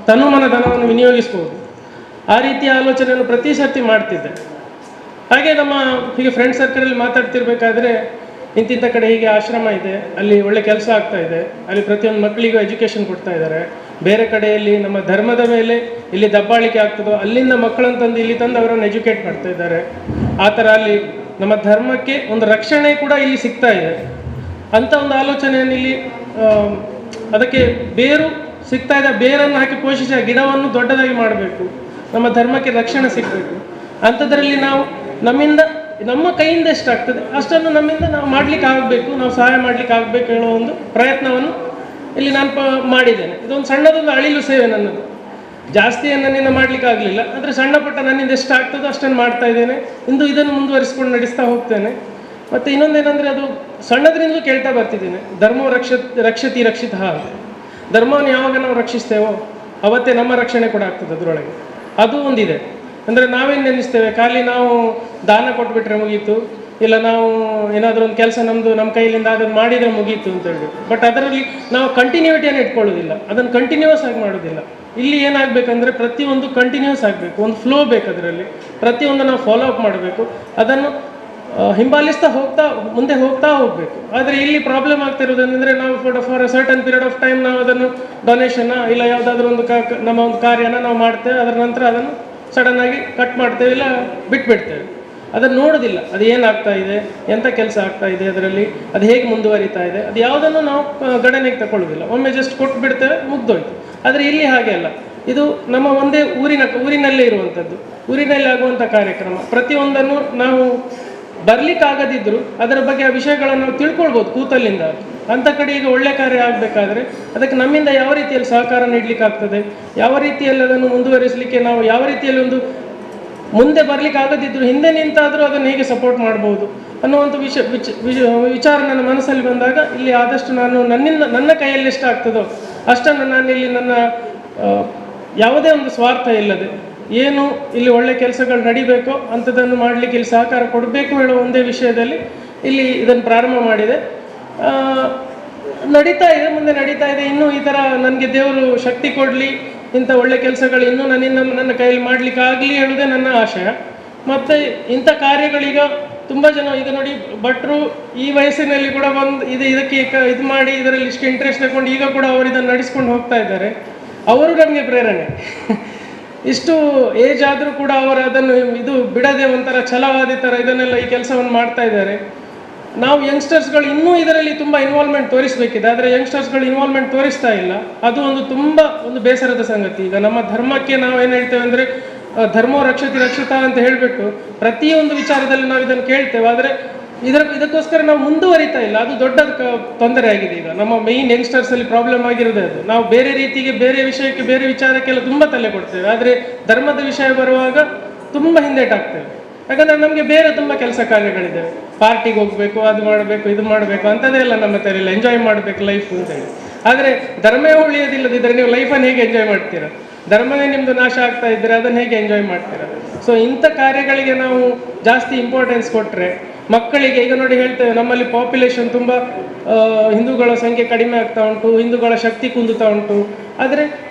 ತನುಮನ ಧನವನ್ನು ವಿನಿಯೋಗಿಸ್ಬೋದು, ಆ ರೀತಿಯ ಆಲೋಚನೆಯನ್ನು ಪ್ರತಿ ಸರ್ತಿ ಮಾಡ್ತಿದ್ದೆ. ಹಾಗೆ ಹೀಗೆ ಫ್ರೆಂಡ್ ಸರ್ಕಲಲ್ಲಿ ಮಾತಾಡ್ತಿರ್ಬೇಕಾದ್ರೆ ಇಂತಿಂಥ ಕಡೆ ಹೀಗೆ ಆಶ್ರಮ ಇದೆ, ಅಲ್ಲಿ ಒಳ್ಳೆ ಕೆಲಸ ಆಗ್ತಾ ಇದೆ, ಅಲ್ಲಿ ಪ್ರತಿಯೊಂದು ಮಕ್ಕಳಿಗೂ ಎಜುಕೇಷನ್ ಕೊಡ್ತಾ ಇದ್ದಾರೆ, ಬೇರೆ ಕಡೆಯಲ್ಲಿ ನಮ್ಮ ಧರ್ಮದ ಮೇಲೆ ಇಲ್ಲಿ ದಬ್ಬಾಳಿಕೆ ಆಗ್ತದೋ ಅಲ್ಲಿಂದ ಮಕ್ಕಳನ್ನು ತಂದು ಇಲ್ಲಿ ತಂದು ಅವರನ್ನು ಎಜುಕೇಟ್ ಮಾಡ್ತಾ ಇದ್ದಾರೆ. ಆ ಥರ ಅಲ್ಲಿ ನಮ್ಮ ಧರ್ಮಕ್ಕೆ ಒಂದು ರಕ್ಷಣೆ ಕೂಡ ಇಲ್ಲಿ ಸಿಗ್ತಾ ಇದೆ ಅಂತ ಒಂದು ಆಲೋಚನೆಯನ್ನು ಇಲ್ಲಿ ಅದಕ್ಕೆ ಬೇರು ಸಿಗ್ತಾ ಇದೆ. ಬೇರನ್ನು ಹಾಕಿ ಪೋಷಿಸಿ ಆ ಗಿಡವನ್ನು ದೊಡ್ಡದಾಗಿ ಮಾಡಬೇಕು, ನಮ್ಮ ಧರ್ಮಕ್ಕೆ ರಕ್ಷಣೆ ಸಿಗಬೇಕು. ಅಂಥದ್ರಲ್ಲಿ ನಾವು ನಮ್ಮ ಕೈಯಿಂದ ಎಷ್ಟಾಗ್ತದೆ ಅಷ್ಟನ್ನು ನಮ್ಮಿಂದ ನಾವು ಮಾಡ್ಲಿಕ್ಕೆ ಆಗಬೇಕು, ನಾವು ಸಹಾಯ ಮಾಡ್ಲಿಕ್ಕೆ ಆಗಬೇಕು ಹೇಳೋ ಒಂದು ಪ್ರಯತ್ನವನ್ನು ಇಲ್ಲಿ ನಾನು ಮಾಡಿದ್ದೇನೆ. ಇದೊಂದು ಸಣ್ಣದೊಂದು ಅಳಿಲು ಸೇವೆ ನನ್ನದು. ಜಾಸ್ತಿ ನನ್ನಿಂದ ಮಾಡ್ಲಿಕ್ಕೆ ಆಗಲಿಲ್ಲ, ಆದರೆ ಸಣ್ಣ ಪುಟ್ಟ ನನ್ನಿಂದ ಎಷ್ಟು ಆಗ್ತದೋ ಅಷ್ಟನ್ನು ಮಾಡ್ತಾ ಇದ್ದೇನೆ. ಇಂದು ಇದನ್ನು ಮುಂದುವರಿಸ್ಕೊಂಡು ನಡೆಸ್ತಾ ಹೋಗ್ತೇನೆ. ಮತ್ತು ಇನ್ನೊಂದೇನೆಂದರೆ ಅದು ಸಣ್ಣದ್ರಿಂದಲೂ ಕೇಳ್ತಾ ಬರ್ತಿದ್ದೇನೆ, ಧರ್ಮೋ ರಕ್ಷತಿ ರಕ್ಷಿತ ಅಂತ. ಧರ್ಮವನ್ನು ಯಾವಾಗ ನಾವು ರಕ್ಷಿಸ್ತೇವೋ ಅವತ್ತೇ ನಮ್ಮ ರಕ್ಷಣೆ ಕೂಡ ಆಗ್ತದೆ ಅದರೊಳಗೆ. ಅದು ಒಂದಿದೆ. ಅಂದರೆ ನಾವೇನು ನೆನೆಸ್ತೇವೆ, ಖಾಲಿ ನಾವು ದಾನ ಕೊಟ್ಬಿಟ್ರೆ ಮುಗೀತು, ಇಲ್ಲ ನಾವು ಏನಾದರೂ ಒಂದು ಕೆಲಸ ನಮ್ಮ ಕೈಲಿಂದ ಅದನ್ನು ಮಾಡಿದರೆ ಮುಗೀತು ಅಂತ ಹೇಳ್ಬಿಟ್ಟು. ಬಟ್ ಅದರಲ್ಲಿ ನಾವು ಕಂಟಿನ್ಯೂಟಿಯನ್ನು ಇಟ್ಕೊಳ್ಳೋದಿಲ್ಲ, ಅದನ್ನು ಕಂಟಿನ್ಯೂಸ್ ಆಗಿ ಮಾಡೋದಿಲ್ಲ. ಇಲ್ಲಿ ಏನಾಗಬೇಕಂದ್ರೆ ಪ್ರತಿಯೊಂದು ಕಂಟಿನ್ಯೂಸ್ ಆಗಬೇಕು, ಒಂದು ಫ್ಲೋ ಬೇಕು ಅದರಲ್ಲಿ, ಪ್ರತಿಯೊಂದು ನಾವು ಫಾಲೋ ಅಪ್ ಮಾಡಬೇಕು, ಅದನ್ನು ಹಿಂಬಾಲಿಸ್ತಾ ಮುಂದೆ ಹೋಗ್ತಾ ಹೋಗಬೇಕು. ಆದರೆ ಇಲ್ಲಿ ಪ್ರಾಬ್ಲಮ್ ಆಗ್ತಿರೋದೇನೆಂದರೆ ನಾವು for a certain period of time ನಾವು ಅದನ್ನು ಡೊನೇಷನ್ನ ಇಲ್ಲ ಯಾವುದಾದ್ರೂ ಒಂದು ನಮ್ಮ ಒಂದು ಕಾರ್ಯನ ನಾವು ಮಾಡ್ತೇವೆ, ಅದರ ನಂತರ ಅದನ್ನು ಸಡನ್ನಾಗಿ ಕಟ್ ಮಾಡ್ತೇವೆ ಇಲ್ಲ ಬಿಟ್ಬಿಡ್ತೇವೆ. ಅದನ್ನು ನೋಡೋದಿಲ್ಲ, ಅದು ಏನಾಗ್ತಾ ಇದೆ, ಎಂಥ ಕೆಲಸ ಆಗ್ತಾ ಇದೆ ಅದರಲ್ಲಿ, ಅದು ಹೇಗೆ ಮುಂದುವರಿತಾ ಇದೆ, ಅದು ಯಾವುದನ್ನು ನಾವು ಗಣನೆಗೆ ತಗೊಳ್ಳೋದಿಲ್ಲ. ಒಮ್ಮೆ ಜಸ್ಟ್ ಕೊಟ್ಟು ಬಿಡ್ತೇವೆ, ಮುಗ್ದೋಯ್ತು. ಆದರೆ ಇಲ್ಲಿ ಹಾಗೆ ಅಲ್ಲ, ಇದು ನಮ್ಮ ಒಂದೇ ಊರಿನಲ್ಲೇ ಇರುವಂಥದ್ದು, ಊರಿನಲ್ಲಿ ಆಗುವಂಥ ಕಾರ್ಯಕ್ರಮ. ಪ್ರತಿಯೊಂದನ್ನು ನಾವು ಬರಲಿಕ್ಕಾಗದಿದ್ದರೂ ಅದರ ಬಗ್ಗೆ ಆ ವಿಷಯಗಳನ್ನು ನಾವು ತಿಳ್ಕೊಳ್ಬೋದು ಕೂತಲ್ಲಿಂದ. ಅಂಥ ಕಡೆ ಈಗ ಒಳ್ಳೆ ಕಾರ್ಯ ಆಗಬೇಕಾದ್ರೆ ಅದಕ್ಕೆ ನಮ್ಮಿಂದ ಯಾವ ರೀತಿಯಲ್ಲಿ ಸಹಕಾರ ನೀಡಲಿಕ್ಕಾಗ್ತದೆ, ಯಾವ ರೀತಿಯಲ್ಲಿ ಅದನ್ನು ಮುಂದುವರಿಸಲಿಕ್ಕೆ ನಾವು ಯಾವ ರೀತಿಯಲ್ಲಿ ಒಂದು ಮುಂದೆ ಬರಲಿಕ್ಕೆ ಆಗದಿದ್ದರೂ ಹಿಂದೆ ನಿಂತಾದರೂ ಅದನ್ನು ಹೇಗೆ ಸಪೋರ್ಟ್ ಮಾಡ್ಬೋದು ಅನ್ನುವಂಥ ವಿಚಾರ ನನ್ನ ಮನಸ್ಸಲ್ಲಿ ಬಂದಾಗ ಇಲ್ಲಿ ಆದಷ್ಟು ನಾನು ನನ್ನ ಕೈಯಲ್ಲಿ ಎಷ್ಟಾಗ್ತದೋ ಅಷ್ಟನ್ನು ನಾನಿಲ್ಲಿ ನನ್ನ ಯಾವುದೇ ಒಂದು ಸ್ವಾರ್ಥ ಇಲ್ಲದೆ ಏನು ಇಲ್ಲಿ ಒಳ್ಳೆ ಕೆಲಸಗಳು ನಡಿಬೇಕೋ ಅಂಥದ್ದನ್ನು ಮಾಡಲಿಕ್ಕೆ ಇಲ್ಲಿ ಸಹಕಾರ ಕೊಡಬೇಕು ಹೇಳೋ ಒಂದೇ ವಿಷಯದಲ್ಲಿ ಇಲ್ಲಿ ಇದನ್ನು ಪ್ರಾರಂಭ ಮಾಡಿದೆ. ನಡೀತಾ ಇದೆ, ಮುಂದೆ ನಡೀತಾ ಇದೆ. ಇನ್ನೂ ಈ ಥರ ನನಗೆ ದೇವರು ಶಕ್ತಿ ಕೊಡಲಿ, ಇಂಥ ಒಳ್ಳೆ ಕೆಲಸಗಳು ಇನ್ನೂ ನನ್ನ ಕೈಯಲ್ಲಿ ಮಾಡಲಿಕ್ಕೆ ಆಗಲಿ ಹೇಳೋದೇ ನನ್ನ ಆಶಯ. ಮತ್ತು ಇಂಥ ಕಾರ್ಯಗಳೀಗ ತುಂಬ ಜನ ಈಗ ನೋಡಿ ಭಟ್ರು ಈ ವಯಸ್ಸಿನಲ್ಲಿ ಕೂಡ ಇದಕ್ಕೆ ಇದು ಮಾಡಿ ಇದರಲ್ಲಿ ಇಷ್ಟು ಇಂಟ್ರೆಸ್ಟ್ ತಗೊಂಡು ಈಗ ಕೂಡ ಅವರು ಇದನ್ನು ನಡೆಸ್ಕೊಂಡು ಹೋಗ್ತಾ ಇದ್ದಾರೆ. ಅವರು ನಮಗೆ ಪ್ರೇರಣೆ. ಇಷ್ಟು ಏಜ್ ಆದರೂ ಕೂಡ ಅವರು ಅದನ್ನು ಬಿಡದೆ ಒಂಥರ ಛಲವಾದಿ ಥರ ಇದನ್ನೆಲ್ಲ ಈ ಕೆಲಸವನ್ನು ಮಾಡ್ತಾ ಇದ್ದಾರೆ. ನಾವು ಯಂಗ್ಸ್ಟರ್ಸ್ಗಳು ಇನ್ನೂ ಇದರಲ್ಲಿ ತುಂಬ ಇನ್ವಾಲ್ವ್ಮೆಂಟ್ ತೋರಿಸಬೇಕಿದೆ, ಆದರೆ ಯಂಗ್ಸ್ಟರ್ಸ್ಗಳು ಇನ್ವಾಲ್ವ್ಮೆಂಟ್ ತೋರಿಸ್ತಾ ಇಲ್ಲ. ಅದು ತುಂಬ ಬೇಸರದ ಸಂಗತಿ. ಈಗ ನಮ್ಮ ಧರ್ಮಕ್ಕೆ ನಾವು ಏನು ಹೇಳ್ತೇವೆ ಅಂದರೆ ಧರ್ಮೋ ರಕ್ಷತಾ ಅಂತ ಹೇಳಿಬಿಟ್ಟು ಪ್ರತಿಯೊಂದು ವಿಚಾರದಲ್ಲಿ ನಾವು ಇದನ್ನು ಕೇಳ್ತೇವೆ, ಆದರೆ ಇದಕ್ಕೋಸ್ಕರ ನಾವು ಮುಂದುವರಿತಾ ಇಲ್ಲ. ಅದು ದೊಡ್ಡ ತೊಂದರೆ ಆಗಿದೆ. ಈಗ ನಮ್ಮ ಮೈನ್ ಯಂಗ್ಸ್ಟರ್ಸಲ್ಲಿ ಪ್ರಾಬ್ಲಮ್ ಆಗಿರೋದೇ ಅದು. ನಾವು ಬೇರೆ ರೀತಿಗೆ ಬೇರೆ ವಿಷಯಕ್ಕೆ ಬೇರೆ ವಿಚಾರಕ್ಕೆಲ್ಲ ತುಂಬ ತಲೆ ಕೊಡ್ತೇವೆ, ಆದರೆ ಧರ್ಮದ ವಿಷಯ ಬರುವಾಗ ತುಂಬ ಹಿಂದೇಟಾಗ್ತೇವೆ. ಯಾಕಂದರೆ ನಮಗೆ ಬೇರೆ ತುಂಬ ಕೆಲಸ ಕಾರ್ಯಗಳಿದ್ದೇವೆ, ಪಾರ್ಟಿಗೆ ಹೋಗಬೇಕು, ಅದು ಮಾಡಬೇಕು, ಇದು ಮಾಡಬೇಕು ಅಂಥದ್ದೆಲ್ಲ ನಮ್ಮ ತಲೆಯಲ್ಲಿ ಎಂಜಾಯ್ ಮಾಡಬೇಕು ಲೈಫ್ ಅಂತೇಳಿ. ಆದರೆ ಧರ್ಮವೇ ಉಳಿಯೋದಿಲ್ಲದಿದ್ದರೆ ನೀವು ಲೈಫನ್ನು ಹೇಗೆ ಎಂಜಾಯ್ ಮಾಡ್ತೀರಾ? ಧರ್ಮವೇ ನಿಮ್ಮದು ನಾಶ ಆಗ್ತಾ ಇದ್ದರೆ ಅದನ್ನು ಹೇಗೆ ಎಂಜಾಯ್ ಮಾಡ್ತೀರಾ? ಸೊ ಇಂಥ ಕಾರ್ಯಗಳಿಗೆ ನಾವು ಜಾಸ್ತಿ ಇಂಪಾರ್ಟೆನ್ಸ್ ಕೊಟ್ಟರೆ ಮಕ್ಕಳಿಗೆ, ಈಗ ನೋಡಿ ಹೇಳ್ತೇವೆ ನಮ್ಮಲ್ಲಿ ಪಾಪ್ಯುಲೇಷನ್ ತುಂಬ ಹಿಂದೂಗಳ ಸಂಖ್ಯೆ ಕಡಿಮೆ ಆಗ್ತಾ ಉಂಟು, ಹಿಂದೂಗಳ ಶಕ್ತಿ ಕುಂದುತ್ತಾ ಉಂಟು. ಆದರೆ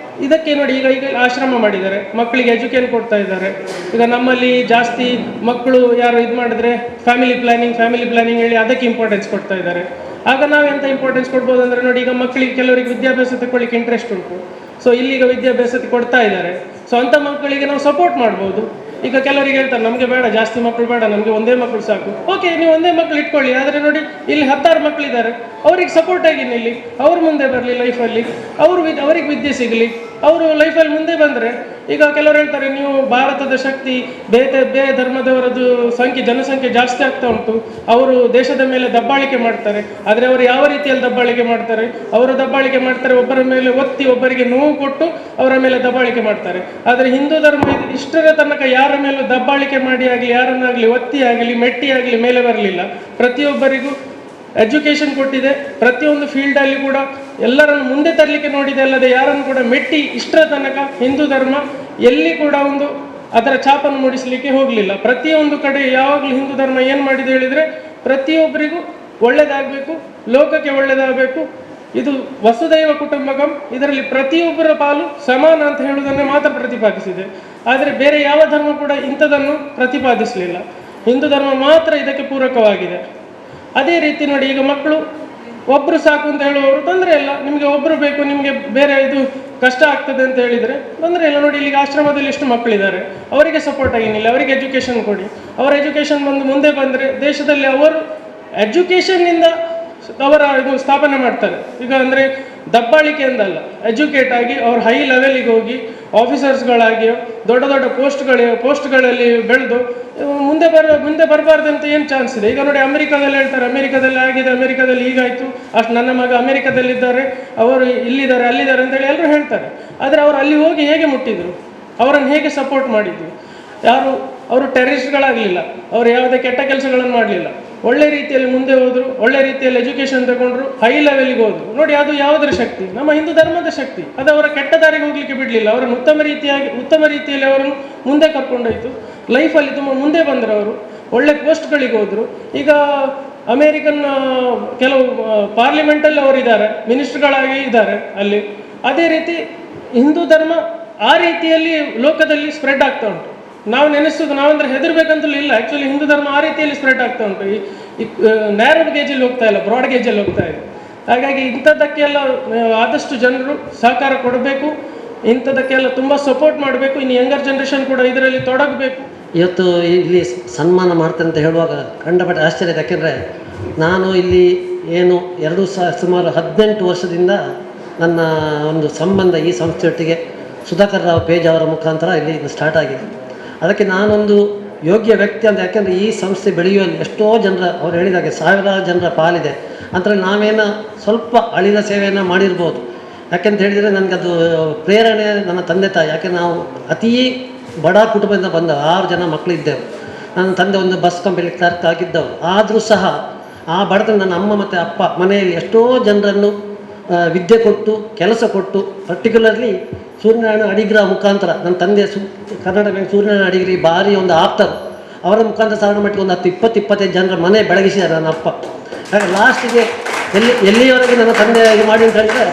ಇದಕ್ಕೆ ನೋಡಿ ಈಗ ಆಶ್ರಮ ಮಾಡಿದ್ದಾರೆ, ಮಕ್ಕಳಿಗೆ ಎಜುಕೇಷನ್ ಕೊಡ್ತಾ ಇದ್ದಾರೆ. ಈಗ ನಮ್ಮಲ್ಲಿ ಜಾಸ್ತಿ ಮಕ್ಕಳು ಯಾರು ಇದು ಮಾಡಿದ್ರೆ ಫ್ಯಾಮಿಲಿ ಪ್ಲಾನಿಂಗ್ ಹೇಳಿ ಅದಕ್ಕೆ ಇಂಪಾರ್ಟೆನ್ಸ್ ಕೊಡ್ತಾ ಇದ್ದಾರೆ. ಆಗ ನಾವು ಎಂಥ ಇಂಪಾರ್ಟೆನ್ಸ್ ಕೊಡ್ಬೋದು ಅಂದರೆ ನೋಡಿ, ಈಗ ಮಕ್ಕಳಿಗೆ ಕೆಲವರಿಗೆ ವಿದ್ಯಾಭ್ಯಾಸ ತಗೊಳ್ಳಿಕ್ಕೆ ಇಂಟ್ರೆಸ್ಟ್ ಉಂಟು, ಸೊ ಇಲ್ಲಿಗ ವಿದ್ಯಾಭ್ಯಾಸ ಕೊಡ್ತಾ ಇದ್ದಾರೆ. ಸೊ ಅಂಥ ಮಕ್ಕಳಿಗೆ ನಾವು ಸಪೋರ್ಟ್ ಮಾಡ್ಬೋದು. ಈಗ ಕೆಲವರಿಗೆ ಹೇಳ್ತಾರೆ ನಮಗೆ ಬೇಡ, ಜಾಸ್ತಿ ಮಕ್ಕಳು ಬೇಡ, ನಮಗೆ ಒಂದೇ ಮಕ್ಕಳು ಸಾಕು. ಓಕೆ, ನೀವು ಒಂದೇ ಮಕ್ಕಳು ಇಟ್ಕೊಳ್ಳಿ, ಆದರೆ ನೋಡಿ ಇಲ್ಲಿ 10 ಮಕ್ಕಳಿದ್ದಾರೆ, ಅವ್ರಿಗೆ ಸಪೋರ್ಟ್ ಆಗಿನಿ, ಇಲ್ಲಿ ಅವ್ರು ಮುಂದೆ ಬರಲಿ ಲೈಫಲ್ಲಿ, ಅವ್ರಿಗೆ ವಿದ್ಯೆ ಸಿಗಲಿ, ಅವರು ಲೈಫಲ್ಲಿ ಮುಂದೆ ಬಂದರೆ. ಈಗ ಕೆಲವರು ಹೇಳ್ತಾರೆ ನೀವು ಭಾರತದ ಶಕ್ತಿ ಬೇರೆ ಧರ್ಮದವರದ್ದು ಜನಸಂಖ್ಯೆ ಜಾಸ್ತಿ ಆಗ್ತಾ ಉಂಟು, ಅವರು ದೇಶದ ಮೇಲೆ ದಬ್ಬಾಳಿಕೆ ಮಾಡ್ತಾರೆ. ಆದರೆ ಅವರು ಯಾವ ರೀತಿಯಲ್ಲಿ ದಬ್ಬಾಳಿಕೆ ಮಾಡ್ತಾರೆ? ಅವರು ದಬ್ಬಾಳಿಕೆ ಮಾಡ್ತಾರೆ, ಒಬ್ಬರ ಮೇಲೆ ಒತ್ತಿ ಒಬ್ಬರಿಗೆ ನೋವು ಕೊಟ್ಟು ಅವರ ಮೇಲೆ ದಬ್ಬಾಳಿಕೆ ಮಾಡ್ತಾರೆ. ಆದರೆ ಹಿಂದೂ ಧರ್ಮ ಇಷ್ಟರ ತನಕ ಯಾರ ಮೇಲೂ ದಬ್ಬಾಳಿಕೆ ಮಾಡಿ ಆಗಲಿ, ಯಾರನ್ನಾಗಲಿ ಒತ್ತಿ ಆಗಲಿ ಮೆಟ್ಟಿ ಆಗಲಿ ಮೇಲೆ ಬರಲಿಲ್ಲ. ಪ್ರತಿಯೊಬ್ಬರಿಗೂ ಎಜುಕೇಷನ್ ಕೊಟ್ಟಿದೆ, ಪ್ರತಿಯೊಂದು ಫೀಲ್ಡಲ್ಲಿ ಕೂಡ ಎಲ್ಲರನ್ನು ಮುಂದೆ ತರಲಿಕ್ಕೆ ನೋಡಿದೆ, ಅಲ್ಲದೆ ಯಾರನ್ನು ಕೂಡ ಮೆಟ್ಟಿ ಇಷ್ಟರ ತನಕ ಹಿಂದೂ ಧರ್ಮ ಎಲ್ಲಿ ಕೂಡ ಒಂದು ಅದರ ಛಾಪನ್ನು ಮೂಡಿಸಲಿಕ್ಕೆ ಹೋಗಲಿಲ್ಲ. ಪ್ರತಿಯೊಂದು ಕಡೆ ಯಾವಾಗಲೂ ಹಿಂದೂ ಧರ್ಮ ಏನು ಮಾಡಿದೆ ಹೇಳಿದರೆ, ಪ್ರತಿಯೊಬ್ಬರಿಗೂ ಒಳ್ಳೆಯದಾಗಬೇಕು, ಲೋಕಕ್ಕೆ ಒಳ್ಳೆಯದಾಗಬೇಕು, ಇದು ವಸುದೈವ ಕುಟುಂಬಕಂ, ಇದರಲ್ಲಿ ಪ್ರತಿಯೊಬ್ಬರ ಪಾಲು ಸಮಾನ ಅಂತ ಹೇಳುವುದನ್ನೇ ಮಾತ್ರ ಪ್ರತಿಪಾದಿಸಿದೆ. ಆದರೆ ಬೇರೆ ಯಾವ ಧರ್ಮ ಕೂಡ ಇಂಥದನ್ನು ಪ್ರತಿಪಾದಿಸಲಿಲ್ಲ. ಹಿಂದೂ ಧರ್ಮ ಮಾತ್ರ ಇದಕ್ಕೆ ಪೂರಕವಾಗಿದೆ. ಅದೇ ರೀತಿ ನೋಡಿ, ಈಗ ಮಕ್ಕಳು ಒಬ್ಬರು ಸಾಕು ಅಂತ ಹೇಳುವವರು ತೊಂದರೆ ಇಲ್ಲ, ನಿಮಗೆ ಒಬ್ಬರು ಬೇಕು, ನಿಮಗೆ ಬೇರೆ ಇದು ಕಷ್ಟ ಆಗ್ತದೆ ಅಂತ ಹೇಳಿದರೆ ತೊಂದರೆ ಇಲ್ಲ. ನೋಡಿ, ಇಲ್ಲಿಗೆ ಆಶ್ರಮದಲ್ಲಿ ಎಷ್ಟು ಮಕ್ಕಳಿದ್ದಾರೆ, ಅವರಿಗೆ ಸಪೋರ್ಟ್ ಆಗಿನಿಲ್ಲ, ಅವರಿಗೆ ಎಜುಕೇಷನ್ ಕೊಡಿ. ಅವರ ಎಜುಕೇಷನ್ ಬಂದು ಮುಂದೆ ಬಂದರೆ ದೇಶದಲ್ಲಿ ಅವರು ಎಜುಕೇಷನ್ನಿಂದ ಅವರ ಇದು ಸ್ಥಾಪನೆ ಮಾಡ್ತಾರೆ. ಈಗ ಅಂದರೆ ದಬ್ಬಾಳಿಕೆ ಎಂದಲ್ಲ, ಎಜುಕೇಟ್ ಆಗಿ ಅವ್ರು ಹೈ ಲೆವೆಲಿಗೆ ಹೋಗಿ ಆಫೀಸರ್ಸ್ಗಳಾಗಿ ದೊಡ್ಡ ದೊಡ್ಡ ಪೋಸ್ಟ್ಗಳಲ್ಲಿ ಬೆಳೆದು ಮುಂದೆ ಬರಬಾರ್ದಂತ ಏನು ಚಾನ್ಸ್ ಇದೆ? ಈಗ ನೋಡಿ, ಅಮೆರಿಕಾದಲ್ಲಿ ಹೇಳ್ತಾರೆ, ಅಮೆರಿಕಾದಲ್ಲಿ ಆಗಿದೆ, ಅಮೆರಿಕಾದಲ್ಲಿ ಹೀಗಾಯಿತು, ಅಷ್ಟು ನನ್ನ ಮಗ ಅಮೆರಿಕಾದಲ್ಲಿದ್ದಾರೆ, ಅವರು ಇಲ್ಲಿದ್ದಾರೆ ಅಲ್ಲಿದ್ದಾರೆ ಅಂತೇಳಿ ಎಲ್ಲರೂ ಹೇಳ್ತಾರೆ. ಆದರೆ ಅವರು ಅಲ್ಲಿ ಹೋಗಿ ಹೇಗೆ ಮುಟ್ಟಿದ್ರು? ಅವರನ್ನು ಹೇಗೆ ಸಪೋರ್ಟ್ ಮಾಡಿದ್ರು? ಅವರು ಟೆರರಿಸ್ಟ್ಗಳಾಗಲಿಲ್ಲ, ಅವರು ಯಾವುದೇ ಕೆಟ್ಟ ಕೆಲಸಗಳನ್ನು ಮಾಡಲಿಲ್ಲ, ಒಳ್ಳೆ ರೀತಿಯಲ್ಲಿ ಮುಂದೆ ಹೋದರು, ಒಳ್ಳೆ ರೀತಿಯಲ್ಲಿ ಎಜುಕೇಷನ್ ತಗೊಂಡ್ರು, ಹೈ ಲೆವೆಲ್ಗೆ ಹೋದರು. ನೋಡಿ, ಅದು ಯಾವುದರ ಶಕ್ತಿ? ನಮ್ಮ ಹಿಂದೂ ಧರ್ಮದ ಶಕ್ತಿ. ಅದು ಅವರ ಕೆಟ್ಟ ದಾರಿಗೆ ಹೋಗಲಿಕ್ಕೆ ಬಿಡಲಿಲ್ಲ, ಅವರನ್ನು ಉತ್ತಮ ರೀತಿಯಲ್ಲಿ ಅವರನ್ನು ಮುಂದೆ ಕರ್ಕೊಂಡೋಯ್ತು. ಲೈಫಲ್ಲಿ ತುಂಬ ಮುಂದೆ ಬಂದರು, ಅವರು ಒಳ್ಳೆ ಪೋಸ್ಟ್ಗಳಿಗೆ ಹೋದರು. ಈಗ ಅಮೇರಿಕನ್ ಕೆಲವು ಪಾರ್ಲಿಮೆಂಟಲ್ಲಿ ಅವರಿದ್ದಾರೆ, ಮಿನಿಸ್ಟರ್ಗಳಾಗಿ ಇದ್ದಾರೆ ಅಲ್ಲಿ. ಅದೇ ರೀತಿ ಹಿಂದೂ ಧರ್ಮ ಆ ರೀತಿಯಲ್ಲಿ ಲೋಕದಲ್ಲಿ ಸ್ಪ್ರೆಡ್ ಆಗ್ತಾ ಉಂಟು. ನಾವು ನೆನೆಸೋದು, ನಾವಂದರೆ ಹೆದರ್ಬೇಕಂತಲೂ ಇಲ್ಲ. ಆ್ಯಕ್ಚುಲಿ ಹಿಂದೂ ಧರ್ಮ ಆ ರೀತಿಯಲ್ಲಿ ಸ್ಪ್ರೆಡ್ ಆಗ್ತಾ ಉಂಟು. ಈ ನ್ಯಾರೋಡ್ ಗೇಜಲ್ಲಿ ಹೋಗ್ತಾ ಇಲ್ಲ, ಬ್ರಾಡ್ ಗೇಜಲ್ಲಿ ಹೋಗ್ತಾ ಇದೆ. ಹಾಗಾಗಿ ಇಂಥದ್ದಕ್ಕೆಲ್ಲ ಆದಷ್ಟು ಜನರು ಸಹಕಾರ ಕೊಡಬೇಕು, ಇಂಥದ್ದಕ್ಕೆಲ್ಲ ತುಂಬ ಸಪೋರ್ಟ್ ಮಾಡಬೇಕು. ಇನ್ನು ಯಂಗರ್ ಜನ್ರೇಷನ್ ಕೂಡ ಇದರಲ್ಲಿ ತೊಡಗಬೇಕು.
ಇವತ್ತು ಇಲ್ಲಿ ಸನ್ಮಾನ ಮಾಡ್ತೇನೆ ಅಂತ ಹೇಳುವಾಗ ಕಂಡಪಟ್ಟ ಆಶ್ಚರ್ಯ. ಯಾಕೆಂದರೆ ನಾನು ಇಲ್ಲಿ ಸುಮಾರು 18 ವರ್ಷದಿಂದ ನನ್ನ ಒಂದು ಸಂಬಂಧ ಈ ಸಂಸ್ಥೆಯೊಟ್ಟಿಗೆ ಸುಧಾಕರ್ ರಾವ್ ಪೇಜ್ ಅವರ ಮುಖಾಂತರ ಇಲ್ಲಿ ಸ್ಟಾರ್ಟ್ ಆಗಿದೆ. ಅದಕ್ಕೆ ನಾನೊಂದು ಯೋಗ್ಯ ವ್ಯಕ್ತಿ ಅಂತ. ಯಾಕೆಂದರೆ ಈ ಸಂಸ್ಥೆ ಬೆಳೆಯುವಲ್ಲಿ ಎಷ್ಟೋ ಜನರ, ಅವ್ರು ಹೇಳಿದಾಗೆ ಸಾವಿರಾರು ಜನರ ಪಾಲಿದೆ. ಅಂತೇಳಿ ನಾವೇನು ಸ್ವಲ್ಪ ಅಳಿದ ಸೇವೆಯನ್ನು ಮಾಡಿರ್ಬೋದು. ಯಾಕೆಂತ ಹೇಳಿದರೆ ನನಗದು ಪ್ರೇರಣೆ ನನ್ನ ತಂದೆ ತಾಯಿ. ಯಾಕೆ ನಾವು ಅತೀ ಬಡ ಕುಟುಂಬದಿಂದ ಬಂದ 6 ಜನ ಮಕ್ಕಳಿದ್ದೆವು. ನನ್ನ ತಂದೆ ಒಂದು ಬಸ್ ಕಂಪನಿಯಲ್ಲಿ ಕ್ಲರ್ಕ್ ಆಗಿದ್ದವರು. ಆದರೂ ಸಹ ಆ ಬಡತನ ನನ್ನ ಅಮ್ಮ ಮತ್ತು ಅಪ್ಪ ಮನೆಯಲ್ಲಿ ಎಷ್ಟೋ ಜನರನ್ನು ವಿದ್ಯೆ ಕೊಟ್ಟು, ಕೆಲಸ ಕೊಟ್ಟು, ಪರ್ಟಿಕ್ಯುಲರ್ಲಿ ಸೂರ್ಯನಾರಾಯಣ ಅಡಿಗರ ಮುಖಾಂತರ, ನನ್ನ ತಂದೆ ಕರ್ನಾಟಕ ಬ್ಯಾಂಕ್ ಸೂರ್ಯನಾರಾಯಣ ಅಡಿಗರಿ ಭಾರಿ ಒಂದು ಆಪ್ತರು. ಅವರ ಮುಖಾಂತರ ಸಾಧಾರಣ ಮಟ್ಟಿಗೆ ಒಂದು 10-20-25 ಜನರ ಮನೆ ಬೆಳಗಿಸಿದ್ದಾರೆ ನನ್ನ ಅಪ್ಪ. ಹಾಗೆ ಲಾಸ್ಟಿಗೆ ಎಲ್ಲಿಯವರೆಗೆ ನನ್ನ ತಂದೆ ಇದು ಮಾಡಿ ಅಂತ ಹೇಳಿದರೆ,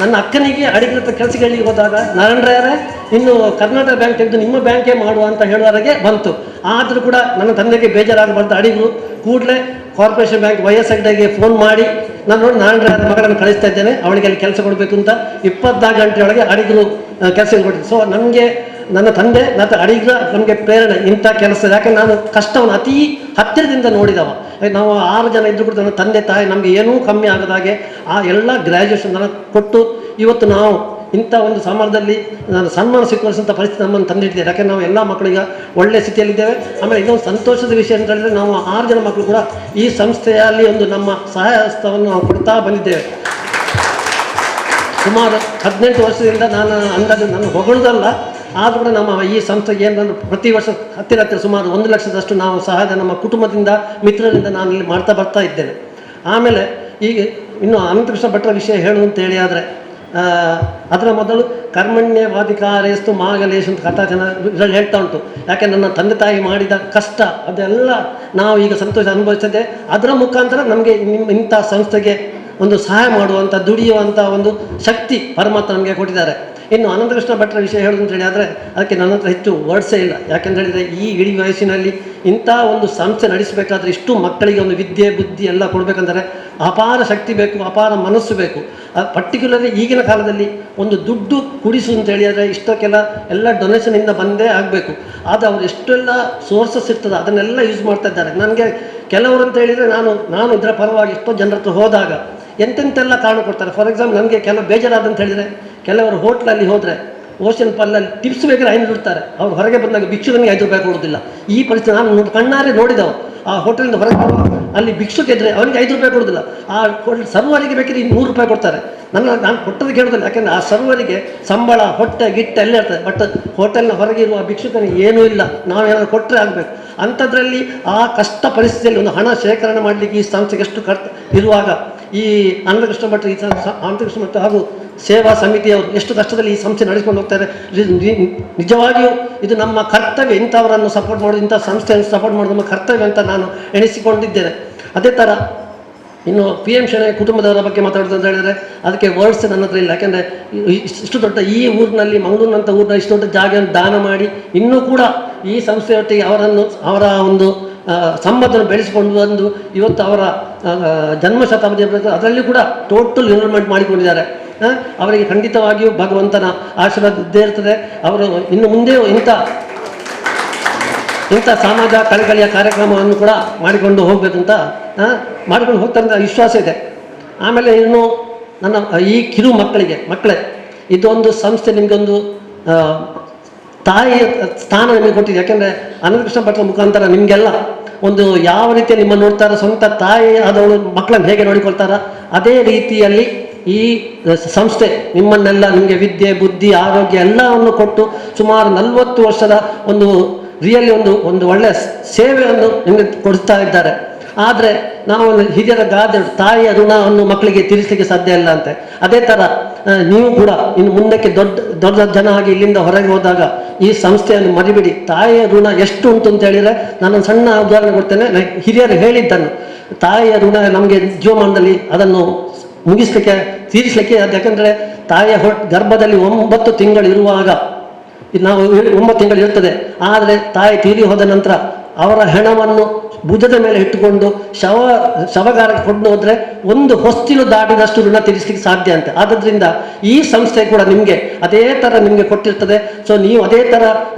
ನನ್ನ ಅಕ್ಕನಿಗೆ ಅಡಿಗರ ಹತ್ರ ಕೆಲಸಗಳಿಗೆ ಹೋದಾಗ ನಾರಾಯಣರೇ ಇನ್ನು ಕರ್ನಾಟಕ ಬ್ಯಾಂಕ್ ತೆಗೆದು ನಿಮ್ಮ ಬ್ಯಾಂಕೇ ಮಾಡುವ ಅಂತ ಹೇಳುವವರೆಗೆ ಬಂತು. ಆದರೂ ಕೂಡ ನನ್ನ ತಂದೆಗೆ ಬೇಜಾರಾಗಬಾರ್ದು, ಅಡಿಗರು ಕೂಡಲೇ ಕಾರ್ಪೊರೇಷನ್ ಬ್ಯಾಂಕ್ YSIಗೆ ಫೋನ್ ಮಾಡಿ, ನಾನು ನೋಡಿ ನಾರಾಯಣರ ಮಗಳನ್ನು ಕಳಿಸ್ತಾ ಇದ್ದೇನೆ, ಅವಳಿಗೆ ಅಲ್ಲಿ ಕೆಲಸ ಕೊಡಬೇಕು ಅಂತ 24 ಗಂಟೆಯೊಳಗೆ ಅಡಿಗರು ಕೆಲಸಗಳು ಕೊಟ್ಟಿದ್ದು. ಸೊ ನನಗೆ ನನ್ನ ತಂದೆ ಮತ್ತು ಅಡಿಗರ ನಮಗೆ ಪ್ರೇರಣೆ ಇಂಥ ಕೆಲಸ. ಯಾಕೆಂದ್ರೆ ನಾನು ಕಷ್ಟವನ್ನು ಅತೀ ಹತ್ತಿರದಿಂದ ನೋಡಿದವ. ನಾವು 6 ಜನ ಇದ್ದರೂ ಕೂಡ ನನ್ನ ತಂದೆ ತಾಯಿ ನಮಗೆ ಏನೂ ಕಮ್ಮಿ ಆಗದಾಗೆ ಆ ಎಲ್ಲ ಗ್ರ್ಯಾಜುಯೇಷನ್ ನನಗೆ ಕೊಟ್ಟು ಇವತ್ತು ನಾವು ಇಂಥ ಒಂದು ಸಮಾಜದಲ್ಲಿ ನಾನು ಸನ್ಮಾನ ಸ್ವೀಕರಿಸುವಂಥ ಪರಿಸ್ಥಿತಿ ನಮ್ಮನ್ನು ತಂದಿಟ್ಟಿದ್ದೇವೆ. ಯಾಕೆಂದ್ರೆ ನಾವು ಎಲ್ಲ ಮಕ್ಕಳಿಗೆ ಒಳ್ಳೆಯ ಸ್ಥಿತಿಯಲ್ಲಿದ್ದೇವೆ. ಆಮೇಲೆ ಇದೊಂದು ಸಂತೋಷದ ವಿಷಯ ಅಂತ ಹೇಳಿದರೆ, ನಾವು 6 ಜನ ಮಕ್ಕಳು ಕೂಡ ಈ ಸಂಸ್ಥೆಯಲ್ಲಿ ಒಂದು ನಮ್ಮ ಸಹಾಯ ಹಸ್ತವನ್ನು ನಾವು ಕೊಡ್ತಾ ಬಂದಿದ್ದೇವೆ. ಸುಮಾರು 18 ವರ್ಷದಿಂದ ನಾನು ಅಂದಾಜು ನಾನು ಹೊಗಳದಲ್ಲ, ಆದರೂ ಕೂಡ ನಮ್ಮ ಈ ಸಂಸ್ಥೆಗೆ ಏನಂದ್ರೆ ಪ್ರತಿ ವರ್ಷ ಹತ್ತಿರ ಸುಮಾರು 1 ಲಕ್ಷದಷ್ಟು ನಾವು ಸಹಾಯ ನಮ್ಮ ಕುಟುಂಬದಿಂದ, ಮಿತ್ರರಿಂದ ನಾನು ಇಲ್ಲಿ ಮಾಡ್ತಾ ಬರ್ತಾ ಇದ್ದೇನೆ. ಆಮೇಲೆ ಈಗ ಇನ್ನು ಅನಂತಕೃಷ್ಣ ಭಟ್ರ ವಿಷಯ ಹೇಳು ಅಂತ ಹೇಳಿ ಆದರೆ, ಅದರ ಮೊದಲು ಕರ್ಮಣ್ಯವಾಧಿಕಾರೇಸ್ತು ಮಾಗಲೇಶು ಅಂತ ಕಥಾಚನ ಇದರಲ್ಲಿ ಹೇಳ್ತಾ ಉಂಟು. ಯಾಕೆ ನನ್ನ ತಂದೆ ತಾಯಿ ಮಾಡಿದ ಕಷ್ಟ ಅದೆಲ್ಲ ನಾವು ಈಗ ಸಂತೋಷ ಅನುಭವಿಸಿದೆ. ಅದರ ಮುಖಾಂತರ ನಮಗೆ ಇಂಥ ಸಂಸ್ಥೆಗೆ ಒಂದು ಸಹಾಯ ಮಾಡುವಂಥ, ದುಡಿಯುವಂಥ ಒಂದು ಶಕ್ತಿ ಪರಮಾತ್ಮ ನಮಗೆ ಕೊಟ್ಟಿದ್ದಾರೆ. ಇನ್ನು ಅನಂತಕೃಷ್ಣ ಭಟ್ರ ವಿಷಯ ಹೇಳೋದು ಅಂತ ಹೇಳಿ ಆದರೆ ಅದಕ್ಕೆ ನನ್ನ ಹತ್ರ ಹೆಚ್ಚು ವರ್ಡ್ಸೇ ಇಲ್ಲ. ಯಾಕೆಂತ ಹೇಳಿದರೆ ಈ ಇಡೀ ವಯಸ್ಸಿನಲ್ಲಿ ಇಂಥ ಒಂದು ಸಂಸ್ಥೆ ನಡೆಸಬೇಕಾದ್ರೆ ಇಷ್ಟು ಮಕ್ಕಳಿಗೆ ಒಂದು ವಿದ್ಯೆ ಬುದ್ಧಿ ಎಲ್ಲ ಕೊಡಬೇಕಂದ್ರೆ ಅಪಾರ ಶಕ್ತಿ ಬೇಕು, ಅಪಾರ ಮನಸ್ಸು ಬೇಕು. ಪರ್ಟಿಕ್ಯುಲರ್ಲಿ ಈಗಿನ ಕಾಲದಲ್ಲಿ ಒಂದು ದುಡ್ಡು ಕುಡಿಸು ಅಂತ ಹೇಳಿದರೆ ಇಷ್ಟಕ್ಕೆಲ್ಲ ಎಲ್ಲ ಡೊನೇಷನಿಂದ ಬಂದೇ ಆಗಬೇಕು. ಆದರೆ ಅವರು ಎಷ್ಟೆಲ್ಲ ಸೋರ್ಸಸ್ ಇರ್ತದೆ ಅದನ್ನೆಲ್ಲ ಯೂಸ್ ಮಾಡ್ತಾ ಇದ್ದಾರೆ. ನನಗೆ ಕೆಲವರು ಅಂತ ಹೇಳಿದರೆ ನಾನು ಇದರ ಪರವಾಗಿ ಎಷ್ಟೋ ಜನರ ಹತ್ರ ಹೋದಾಗ ಎಂತೆಂತೆಲ್ಲ ಕಾರಣ ಕೊಡ್ತಾರೆ. ಫಾರ್ ಎಕ್ಸಾಂಪಲ್ ನನಗೆ ಕೆಲವು ಬೇಜಾರಾದಂತ ಹೇಳಿದರೆ, ಕೆಲವರು ಹೋಟ್ಲಲ್ಲಿ ಹೋದರೆ ಓಷನ್ ಪಾಲಲ್ಲಿ ಟಿಪ್ಸ್ ಬೇಕಾದ್ರೆ 5 ಇಡ್ತಾರೆ, ಅವ್ರು ಹೊರಗೆ ಬಂದಾಗ ಭಿಕ್ಷುಕನಿಗೆ 5 ರೂಪಾಯಿ ಕೊಡೋದಿಲ್ಲ. ಈ ಪರಿಸ್ಥಿತಿ ನಾನು ಕಣ್ಣಾರೆ ನೋಡಿದವ. ಆ ಹೋಟೆಲಿಂದ ಹೊರಗೆ ಅಲ್ಲಿ ಭಿಕ್ಷುಕ ಇದ್ದರೆ ಅವನಿಗೆ 5 ರೂಪಾಯಿ ಕೊಡೋದಿಲ್ಲ. ಆ ಹೋಟೆಲ್ ಸರ್ವರಿಗೆ ಬೇಕಿದ್ರೆ 100 ರೂಪಾಯಿ ಕೊಡ್ತಾರೆ. ನಾನು ಕೊಟ್ಟದಕ್ಕೆ ಹೇಳೋದಿಲ್ಲ, ಯಾಕೆಂದರೆ ಆ ಸರ್ವರಿಗೆ ಸಂಬಳ ಹೊಟ್ಟೆ ಗಿಟ್ಟೆ ಎಲ್ಲ ಇರ್ತದೆ. ಬಟ್ ಹೋಟೆಲ್ನ ಹೊರಗೆ ಇರುವ ಭಿಕ್ಷುಕನಿಗೆ ಏನೂ ಇಲ್ಲ, ನಾವೇನಾದ್ರು ಕೊಟ್ಟರೆ ಆಗಬೇಕು. ಅಂಥದ್ರಲ್ಲಿ ಆ ಕಷ್ಟ ಪರಿಸ್ಥಿತಿಯಲ್ಲಿ ಒಂದು ಹಣ ಶೇಖರಣೆ ಮಾಡಲಿಕ್ಕೆ ಈ ಸಂಸ್ಥೆಗೆ ಎಷ್ಟು ಇರುವಾಗ ಈ ಅನಂತಕೃಷ್ಣ ಭಟ್ರು ಅನಂತಕೃಷ್ಣ ಭಟ್ರು ಹಾಗೂ ಸೇವಾ ಸಮಿತಿಯವರು ಎಷ್ಟು ಕಷ್ಟದಲ್ಲಿ ಈ ಸಂಸ್ಥೆ ನಡೆಸಿಕೊಂಡು ಹೋಗ್ತಾರೆ. ನಿಜವಾಗಿಯೂ ಇದು ನಮ್ಮ ಕರ್ತವ್ಯ, ಇಂಥವರನ್ನು ಸಪೋರ್ಟ್ ಮಾಡೋದು, ಇಂಥ ಸಂಸ್ಥೆಯನ್ನು ಸಪೋರ್ಟ್ ಮಾಡೋದು ನಮ್ಮ ಕರ್ತವ್ಯ ಅಂತ ನಾನು ಎಣಿಸಿಕೊಂಡಿದ್ದೇನೆ. ಅದೇ ಥರ ಇನ್ನು PM ಶೆಣೈ ಕುಟುಂಬದವರ ಬಗ್ಗೆ ಮಾತಾಡೋದು ಅಂತ ಹೇಳಿದರೆ ಅದಕ್ಕೆ ವರ್ಡ್ಸ್ ನನ್ನ ಹತ್ರ ಇಲ್ಲ. ಯಾಕೆಂದರೆ ಇಷ್ಟು ದೊಡ್ಡ ಈ ಊರಿನಲ್ಲಿ, ಮಂಗಳೂರಿನಂಥ ಊರಿನ ಇಷ್ಟು ದೊಡ್ಡ ಜಾಗವನ್ನು ದಾನ ಮಾಡಿ ಇನ್ನೂ ಕೂಡ ಈ ಸಂಸ್ಥೆಯೊಟ್ಟಿಗೆ ಅವರ ಒಂದು ಸಂಬಂಧವನ್ನು ಬೆಳೆಸಿಕೊಂಡು ಬಂದು ಇವತ್ತು ಅವರ ಜನ್ಮ ಶತಾಬ್ದಿ ಅದರಲ್ಲಿ ಕೂಡ ಟೋಟಲ್ ಇನ್ವಾಲ್ವ್ಮೆಂಟ್ ಮಾಡಿಕೊಂಡಿದ್ದಾರೆ. ಅವರಿಗೆ ಖಂಡಿತವಾಗಿಯೂ ಭಗವಂತನ ಆಶೀರ್ವಾದ ಇದ್ದೇ ಇರ್ತದೆ. ಅವರು ಇನ್ನು ಮುಂದೆಯೂ ಇಂಥ ಸಮಾಜ ಕಳಕಳಿಯ ಕಾರ್ಯಕ್ರಮವನ್ನು ಕೂಡ ಮಾಡಿಕೊಂಡು ಹೋಗಬೇಕು ಅಂತ ಮಾಡಿಕೊಂಡು ಹೋಗ್ತಾರೆ ಅಂತ ವಿಶ್ವಾಸ ಇದೆ. ಆಮೇಲೆ ಇನ್ನು ನನ್ನ ಈ ಕಿರು ಮಕ್ಕಳೇ ಇದೊಂದು ಸಂಸ್ಥೆ ನಿಮಗೊಂದು ತಾಯಿಯ ಸ್ಥಾನ ನಿಮಗೆ ಕೊಟ್ಟಿದೆ. ಯಾಕೆಂದರೆ ಅನಂತಕೃಷ್ಣ ಭಟ್ರ ಮುಖಾಂತರ ನಿಮಗೆಲ್ಲ ಒಂದು ಯಾವ ರೀತಿ ನಿಮ್ಮ ನೋಡ್ತಾರೋ, ಸ್ವಂತ ತಾಯಿ ಆದವಳು ಮಕ್ಕಳನ್ನು ಹೇಗೆ ನೋಡಿಕೊಳ್ತಾರ ಅದೇ ರೀತಿಯಲ್ಲಿ ಈ ಸಂಸ್ಥೆ ನಿಮ್ಮನ್ನೆಲ್ಲ ನಿಮಗೆ ವಿದ್ಯೆ, ಬುದ್ಧಿ, ಆರೋಗ್ಯ ಎಲ್ಲವನ್ನು ಕೊಟ್ಟು ಸುಮಾರು 40 ವರ್ಷದ ಒಂದು ರಿಯಲಿ ಒಂದು ಒಳ್ಳೆಯ ಸೇವೆಯನ್ನು ನಿಮಗೆ ಕೊಡ್ತಾ ಇದ್ದಾರೆ. ಆದರೆ ನಾವು ಹಿರಿಯರ ಗಾದೆ, ತಾಯಿಯ ಋಣವನ್ನು ಮಕ್ಕಳಿಗೆ ತೀರಿಸಲಿಕ್ಕೆ ಸಾಧ್ಯ ಇಲ್ಲ ಅಂತೆ. ಅದೇ ಥರ ನೀವು ಕೂಡ ಇನ್ನು ಮುಂದಕ್ಕೆ ದೊಡ್ಡ ಜನ ಆಗಿ ಇಲ್ಲಿಂದ ಹೊರಗೆ ಹೋದಾಗ ಈ ಸಂಸ್ಥೆಯನ್ನು ಮರಿಬಿಡಿ. ತಾಯಿಯ ಋಣ ಎಷ್ಟು ಉಂಟು ಅಂತ ಹೇಳಿದರೆ ನಾನೊಂದು ಸಣ್ಣ ಉದಾಹರಣೆ ಕೊಡ್ತೇನೆ. ಹಿರಿಯರು ಹೇಳಿದ್ದನ್ನು, ತಾಯಿಯ ಋಣ ನಮಗೆ ಜೀವಮಾನದಲ್ಲಿ ಅದನ್ನು ತೀರಿಸಲಿಕ್ಕೆ ಅದು. ಯಾಕಂದರೆ ತಾಯಿಯ ಗರ್ಭದಲ್ಲಿ 9 ತಿಂಗಳು ಇರುವಾಗ ನಾವು 9 ತಿಂಗಳು ಇರ್ತದೆ. ಆದರೆ ತಾಯಿ ತೀರಿ ಹೋದ ನಂತರ ಅವರ ಹೆಣವನ್ನು ಭುಜದ ಮೇಲೆ ಇಟ್ಟುಕೊಂಡು ಶವಗಾರಕ್ಕೆ ಕೊಂಡು ಹೋದರೆ 1 ಹೊಸ್ತಿಲು ದಾಟಿದಷ್ಟು ಋಣ ತೀರಿಸಲಿಕ್ಕೆ ಸಾಧ್ಯ ಅಂತೆ. ಆದ್ದರಿಂದ ಈ ಸಂಸ್ಥೆ ಕೂಡ ನಿಮಗೆ ಅದೇ ಥರ ನಿಮಗೆ ಕೊಟ್ಟಿರ್ತದೆ. ಸೊ ನೀವು ಅದೇ ಥರ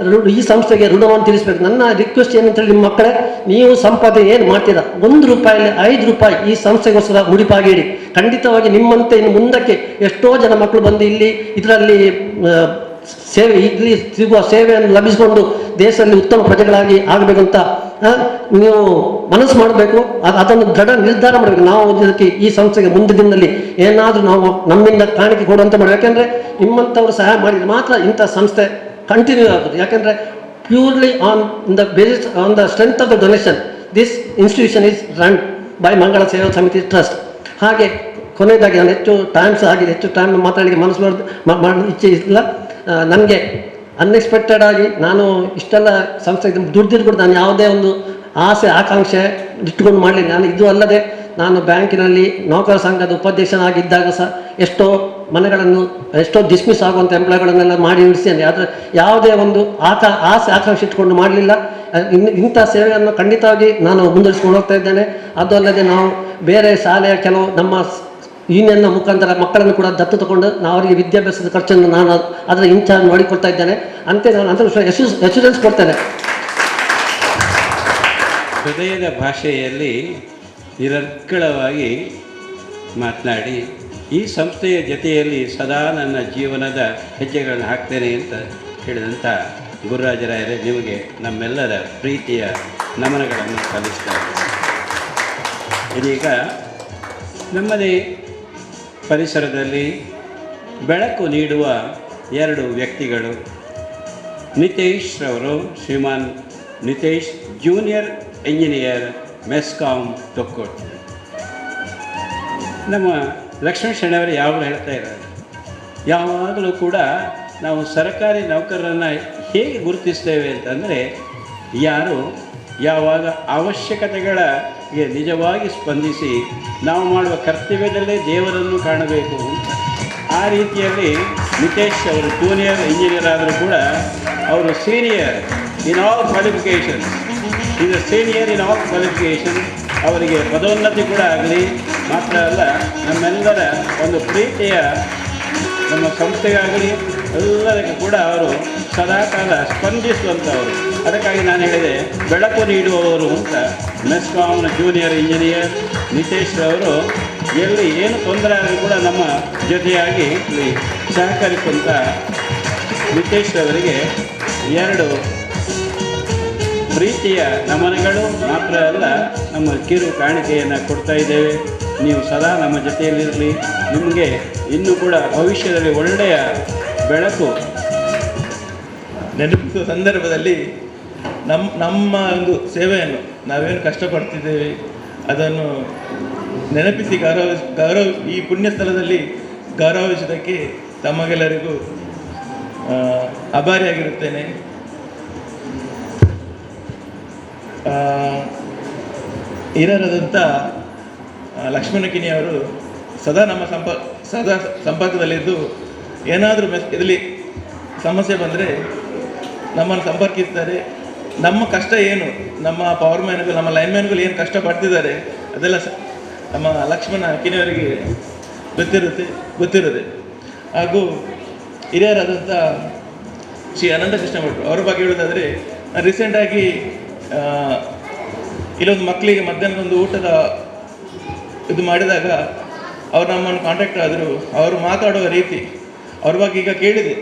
ಈ ಸಂಸ್ಥೆಗೆ ಋಣವನ್ನು ತೀರಿಸಬೇಕು. ನನ್ನ ರಿಕ್ವೆಸ್ಟ್ ಏನಂತೇಳಿ, ನಿಮ್ಮ ಮಕ್ಕಳೇ ನೀವು ಸಂಪಾದನೆ ಏನು ಮಾಡ್ತೀರಾ, 1 ರೂಪಾಯಲ್ಲಿ 5 ರೂಪಾಯಿ ಈ ಸಂಸ್ಥೆಗೋಸ್ಕರ ಮುಡಿಪಾಗಿಡಿ. ಖಂಡಿತವಾಗಿ ನಿಮ್ಮಂತೆ ಇನ್ನು ಮುಂದಕ್ಕೆ ಎಷ್ಟೋ ಜನ ಮಕ್ಕಳು ಬಂದು ಇದರಲ್ಲಿ ಇಲ್ಲಿ ಸಿಗುವ ಸೇವೆಯನ್ನು ಲಭಿಸಿಕೊಂಡು ದೇಶದಲ್ಲಿ ಉತ್ತಮ ಪ್ರಜೆಗಳಾಗಿ ಆಗಬೇಕಂತ ನೀವು ಮನಸ್ಸು ಮಾಡಬೇಕು. ಅದನ್ನು ದೃಢ ನಿರ್ಧಾರ ಮಾಡಬೇಕು. ನಾವು ಇದಕ್ಕೆ ಈ ಸಂಸ್ಥೆಗೆ ಮುಂದಿನ ದಿನದಲ್ಲಿ ಏನಾದರೂ ನಾವು ನಮ್ಮಿಂದ ಕಾಣಿಕೆ ಕೊಡುವಂತ ಮಾಡಬೇಕು. ಯಾಕೆಂದರೆ ನಿಮ್ಮಂಥವ್ರು ಸಹಾಯ ಮಾಡಿದರೆ ಮಾತ್ರ ಇಂಥ ಸಂಸ್ಥೆ ಕಂಟಿನ್ಯೂ ಆಗೋದು. ಯಾಕೆಂದರೆ purely on the strength of the donation this institution is run by ಮಂಗಳ ಸೇವಾ ಸಮಿತಿ ಟ್ರಸ್ಟ್. ಹಾಗೆ ಕೊನೆಯದಾಗಿ ನಾನು ಹೆಚ್ಚು ಟೈಮ್ ಮಾತಾಡಲಿಕ್ಕೆ ಮನಸ್ಸು ಮಾಡೋ ಇಚ್ಛೆ ಇಲ್ಲ. ನನಗೆ ಅನ್ಎಕ್ಸ್ಪೆಕ್ಟೆಡ್ ಆಗಿ ನಾನು ಇಷ್ಟೆಲ್ಲ ಸಂಸ್ಥೆ ದುಡ್ದಿದ್ದು ಕೂಡ ನಾನು ಯಾವುದೇ ಒಂದು ಆಸೆ ಆಕಾಂಕ್ಷೆ ಇಟ್ಟುಕೊಂಡು ಮಾಡಲಿಲ್ಲ. ನಾನು ಇದು ಅಲ್ಲದೆ ನಾನು ಬ್ಯಾಂಕಿನಲ್ಲಿ ನೌಕರ ಸಂಘದ ಉಪಾಧ್ಯಕ್ಷನಾಗಿದ್ದಾಗ ಸಹ ಎಷ್ಟೋ ಮನೆಗಳನ್ನು, ಎಷ್ಟೋ ಡಿಸ್ಮಿಸ್ ಆಗುವಂಥ ಎಂಪ್ಲಾಯ್ಗಳನ್ನೆಲ್ಲ ಮಾಡಿ ಉಳಿಸ್ತೇನೆ. ಆದರೆ ಯಾವುದೇ ಒಂದು ಆಸೆ ಆಕಾಂಕ್ಷೆ ಇಟ್ಕೊಂಡು ಮಾಡಲಿಲ್ಲ. ಇಂಥ ಸೇವೆಯನ್ನು ಖಂಡಿತವಾಗಿ ನಾನು ಮುಂದುವರಿಸ್ಕೊಂಡು ಹೋಗ್ತಾ ಇದ್ದೇನೆ. ಅದು ಅಲ್ಲದೆ ನಾವು ಬೇರೆ ಶಾಲೆಯ ಕೆಲವು ನಮ್ಮ ಯೂನಿಯನ್ನ ಮುಖಾಂತರ ಮಕ್ಕಳನ್ನು ಕೂಡ ದತ್ತು ತಗೊಂಡು ನಾವು ಅವರಿಗೆ ವಿದ್ಯಾಭ್ಯಾಸದ ಖರ್ಚನ್ನು ನಾನು ಅದರ ಇನ್ಚಾರ್ಜ್ ಮಾಡಿಕೊಡ್ತಾ ಇದ್ದೇನೆ. ಅಂತೆ ನಾನು ಅಶ್ಯೂರೆನ್ಸ್ ಕೊಡ್ತೇನೆ.
ಹೃದಯದ ಭಾಷೆಯಲ್ಲಿ ನಿರರ್ಗಳವಾಗಿ ಮಾತನಾಡಿ ಈ ಸಂಸ್ಥೆಯ ಜೊತೆಯಲ್ಲಿ ಸದಾ ನನ್ನ ಜೀವನದ ಹೆಜ್ಜೆಗಳನ್ನು ಹಾಕ್ತೇನೆ ಅಂತ ಹೇಳಿದಂಥ ಗುರುರಾಜರಾಯರೇ, ನಿಮಗೆ ನಮ್ಮೆಲ್ಲರ ಪ್ರೀತಿಯ ನಮನಗಳನ್ನು ಸಲ್ಲಿಸ್ತಾರೆ. ಇದೀಗ ನಮ್ಮದೇ ಪರಿಸರದಲ್ಲಿ ಬೆಳಕು ನೀಡುವ 2 ವ್ಯಕ್ತಿಗಳು, ನಿತೇಶ್ ರವರು, ಶ್ರೀಮಾನ್ ನಿತೇಶ್ ಜೂನಿಯರ್ ಇಂಜಿನಿಯರ್ ಮೆಸ್ಕಾಂ ತೊಕ್ಕೋಟ್. ನಮ್ಮ ಲಕ್ಷ್ಮೀ ಶೆಣೈ ಯಾವಾಗಲೂ ಹೇಳ್ತಾ ಇದ್ದಾರೆ, ಯಾವಾಗಲೂ ಕೂಡ ನಾವು ಸರ್ಕಾರಿ ನೌಕರರನ್ನು ಹೇಗೆ ಗುರುತಿಸ್ತೇವೆ ಅಂತಂದರೆ, ಯಾರು ಯಾವಾಗ ಅವಶ್ಯಕತೆಗಳಿಗೆ ನಿಜವಾಗಿ ಸ್ಪಂದಿಸಿ ನಾವು ಮಾಡುವ ಕರ್ತವ್ಯದಲ್ಲೇ ದೇವರನ್ನು ಕಾಣಬೇಕು ಅಂತ. ಆ ರೀತಿಯಲ್ಲಿ ನಿತೇಶ್ ಅವರು ಜೂನಿಯರ್ ಇಂಜಿನಿಯರ್ ಆದರೂ ಕೂಡ ಅವರು ಸೀನಿಯರ್ ಇನ್ ಆಲ್ ಕ್ವಾಲಿಫಿಕೇಷನ್, ಇದು ಸೀನಿಯರ್ ಇನ್ ಆಲ್ ಕ್ವಾಲಿಫಿಕೇಷನ್. ಅವರಿಗೆ ಪದೋನ್ನತಿ ಕೂಡ ಆಗಲಿ, ಮಾತ್ರ ಅಲ್ಲ ನಮ್ಮೆಲ್ಲರ ಒಂದು ಪ್ರೀತಿಯ ನಮ್ಮ ಸಂಸ್ಥೆಗಾಗಲಿ ಎಲ್ಲದಕ್ಕೂ ಕೂಡ ಅವರು ಸದಾಕಾಲ ಸ್ಪಂದಿಸುವಂಥವರು. ಅದಕ್ಕಾಗಿ ನಾನು ಹೇಳಿದೆ ಬೆಳಕು ನೀಡುವವರು ಅಂತ. ಮೆಸ್ಕಾಂನ ಜೂನಿಯರ್ ಇಂಜಿನಿಯರ್ ನಿತೇಶ್ ಅವರು ಎಲ್ಲಿ ಏನು ತೊಂದರೆ ಆದರೂ ಕೂಡ ನಮ್ಮ ಜೊತೆಯಾಗಿ ಇಲ್ಲಿ ಸಹಕರಿಸುವಂಥ ನಿತೇಶ್ ಅವರಿಗೆ 2 ಪ್ರೀತಿಯ ನಮನಗಳು. ಮಾತ್ರ ಅಲ್ಲ ನಮ್ಮ ಕಿರು ಕಾಣಿಕೆಯನ್ನು ಕೊಡ್ತಾ ಇದ್ದೇವೆ. ನೀವು ಸದಾ ನಮ್ಮ ಜೊತೆಯಲ್ಲಿರಲಿ. ನಿಮಗೆ ಇನ್ನೂ ಕೂಡ ಭವಿಷ್ಯದಲ್ಲಿ ಒಳ್ಳೆಯ ಬೆಳಕು
ನೆನಪಿಸುವ ಸಂದರ್ಭದಲ್ಲಿ ನಮ್ಮ ಒಂದು ಸೇವೆಯನ್ನು ನಾವೇನು ಕಷ್ಟಪಡ್ತಿದ್ದೇವೆ ಅದನ್ನು ನೆನಪಿಸಿ ಈ ಪುಣ್ಯ ಸ್ಥಳದಲ್ಲಿ ಗೌರವಿಸಿದ್ದಕ್ಕೆ ತಮಗೆಲ್ಲರಿಗೂ ಆಭಾರಿಯಾಗಿರುತ್ತೇನೆ. ಹಿರಿಯರಾದಂಥ ಲಕ್ಷ್ಮಣ ಕಿಣಿಯವರು ಸದಾ ನಮ್ಮ ಸಂಪರ್ಕದಲ್ಲಿದ್ದು ಏನಾದರೂ ಇದರಲ್ಲಿ ಸಮಸ್ಯೆ ಬಂದರೆ ನಮ್ಮನ್ನು ಸಂಪರ್ಕಿಸ್ತಾರೆ. ನಮ್ಮ ಕಷ್ಟ ಏನು, ನಮ್ಮ ಪವರ್ ಮ್ಯಾನ್ಗಳು, ನಮ್ಮ ಲೈನ್ ಮ್ಯಾನ್ಗಳು ಏನು ಕಷ್ಟಪಡ್ತಿದ್ದಾರೆ ಅದೆಲ್ಲ ನಮ್ಮ ಲಕ್ಷ್ಮಣ ಕಿಣಿಯವರಿಗೆ ಗೊತ್ತಿರುತ್ತೆ. ಹಾಗೂ ಹಿರಿಯರಾದಂಥ ಶ್ರೀ ಅನಂತಕೃಷ್ಣ ಭಟ್ರು ಅವರ ಬಗ್ಗೆ ಹೇಳೋದಾದರೆ, ರೀಸೆಂಟಾಗಿ ಇಲ್ಲೊಂದು ಮಕ್ಕಳಿಗೆ ಮಧ್ಯಾಹ್ನದೊಂದು ಊಟದ ಇದು ಮಾಡಿದಾಗ ಅವ್ರು ನಮ್ಮನ್ನು ಕಾಂಟ್ಯಾಕ್ಟ್ ಆದರು. ಅವರು ಮಾತಾಡುವ ರೀತಿ ಅವ್ರ ಬಗ್ಗೆ ಈಗ ಕೇಳಿದೆ.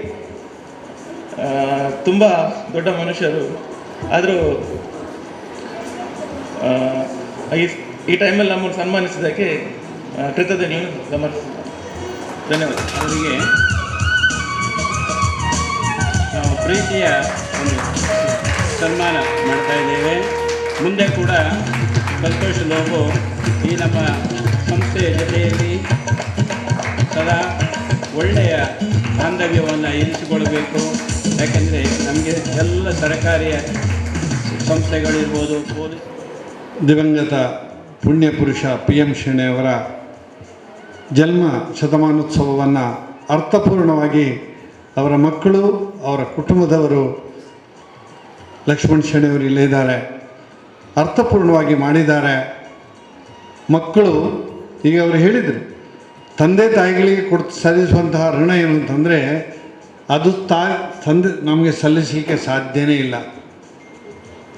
ತುಂಬ ದೊಡ್ಡ ಮನುಷ್ಯರು, ಆದರೂ ಈ ಟೈಮಲ್ಲಿ ನಮ್ಮನ್ನು ಸನ್ಮಾನಿಸಿದ್ದಕ್ಕೆ ಕೃತಜ್ಞತೆಗಳನ್ನು ಸಮರ್ಪಿಸುತ್ತೇನೆ. ಧನ್ಯವಾದ.
ಅವರಿಗೆ ನಾವು ಪ್ರೀತಿಯ ಒಂದು ಸನ್ಮಾನ ಮಾಡ್ತಾ ಇದ್ದೇವೆ. ಮುಂದೆ ಕೂಡ ಸಂತೋಷ ಲೋಗು ಈ ನಮ್ಮ ಸಂಸ್ಥೆಯ ಜೊತೆಯಲ್ಲಿ ಸದಾ ಒಳ್ಳೆಯ ಬಾಂಧವ್ಯವನ್ನು ಇರಿಸಿಕೊಳ್ಬೇಕು. ಯಾಕೆಂದರೆ ನಮಗೆ ಎಲ್ಲ ಸರ್ಕಾರಿ ಸಂಸ್ಥೆಗಳಿರ್ಬೋದು, ಪೊಲೀಸ್.
ದಿವಂಗತ ಪುಣ್ಯಪುರುಷ PM ಶೆಣೆಯವರ ಜನ್ಮ ಶತಮಾನೋತ್ಸವವನ್ನು ಅರ್ಥಪೂರ್ಣವಾಗಿ ಅವರ ಮಕ್ಕಳು, ಅವರ ಕುಟುಂಬದವರು, ಲಕ್ಷ್ಮಣ್ ಶೆಣೆಯವರು ಇಲ್ಲಿದ್ದಾರೆ, ಅರ್ಥಪೂರ್ಣವಾಗಿ ಮಾಡಿದ್ದಾರೆ. ಮಕ್ಕಳು ಈಗ ಅವರು ಹೇಳಿದರು, ತಂದೆ ತಾಯಿಗಳಿಗೆ ಸಲ್ಲಿಸುವಂತಹ ಋಣ ಏನು ಅಂತಂದರೆ ಅದು ತಂದೆ ನಮಗೆ ಸಲ್ಲಿಸಲಿಕ್ಕೆ ಸಾಧ್ಯವೇ ಇಲ್ಲ.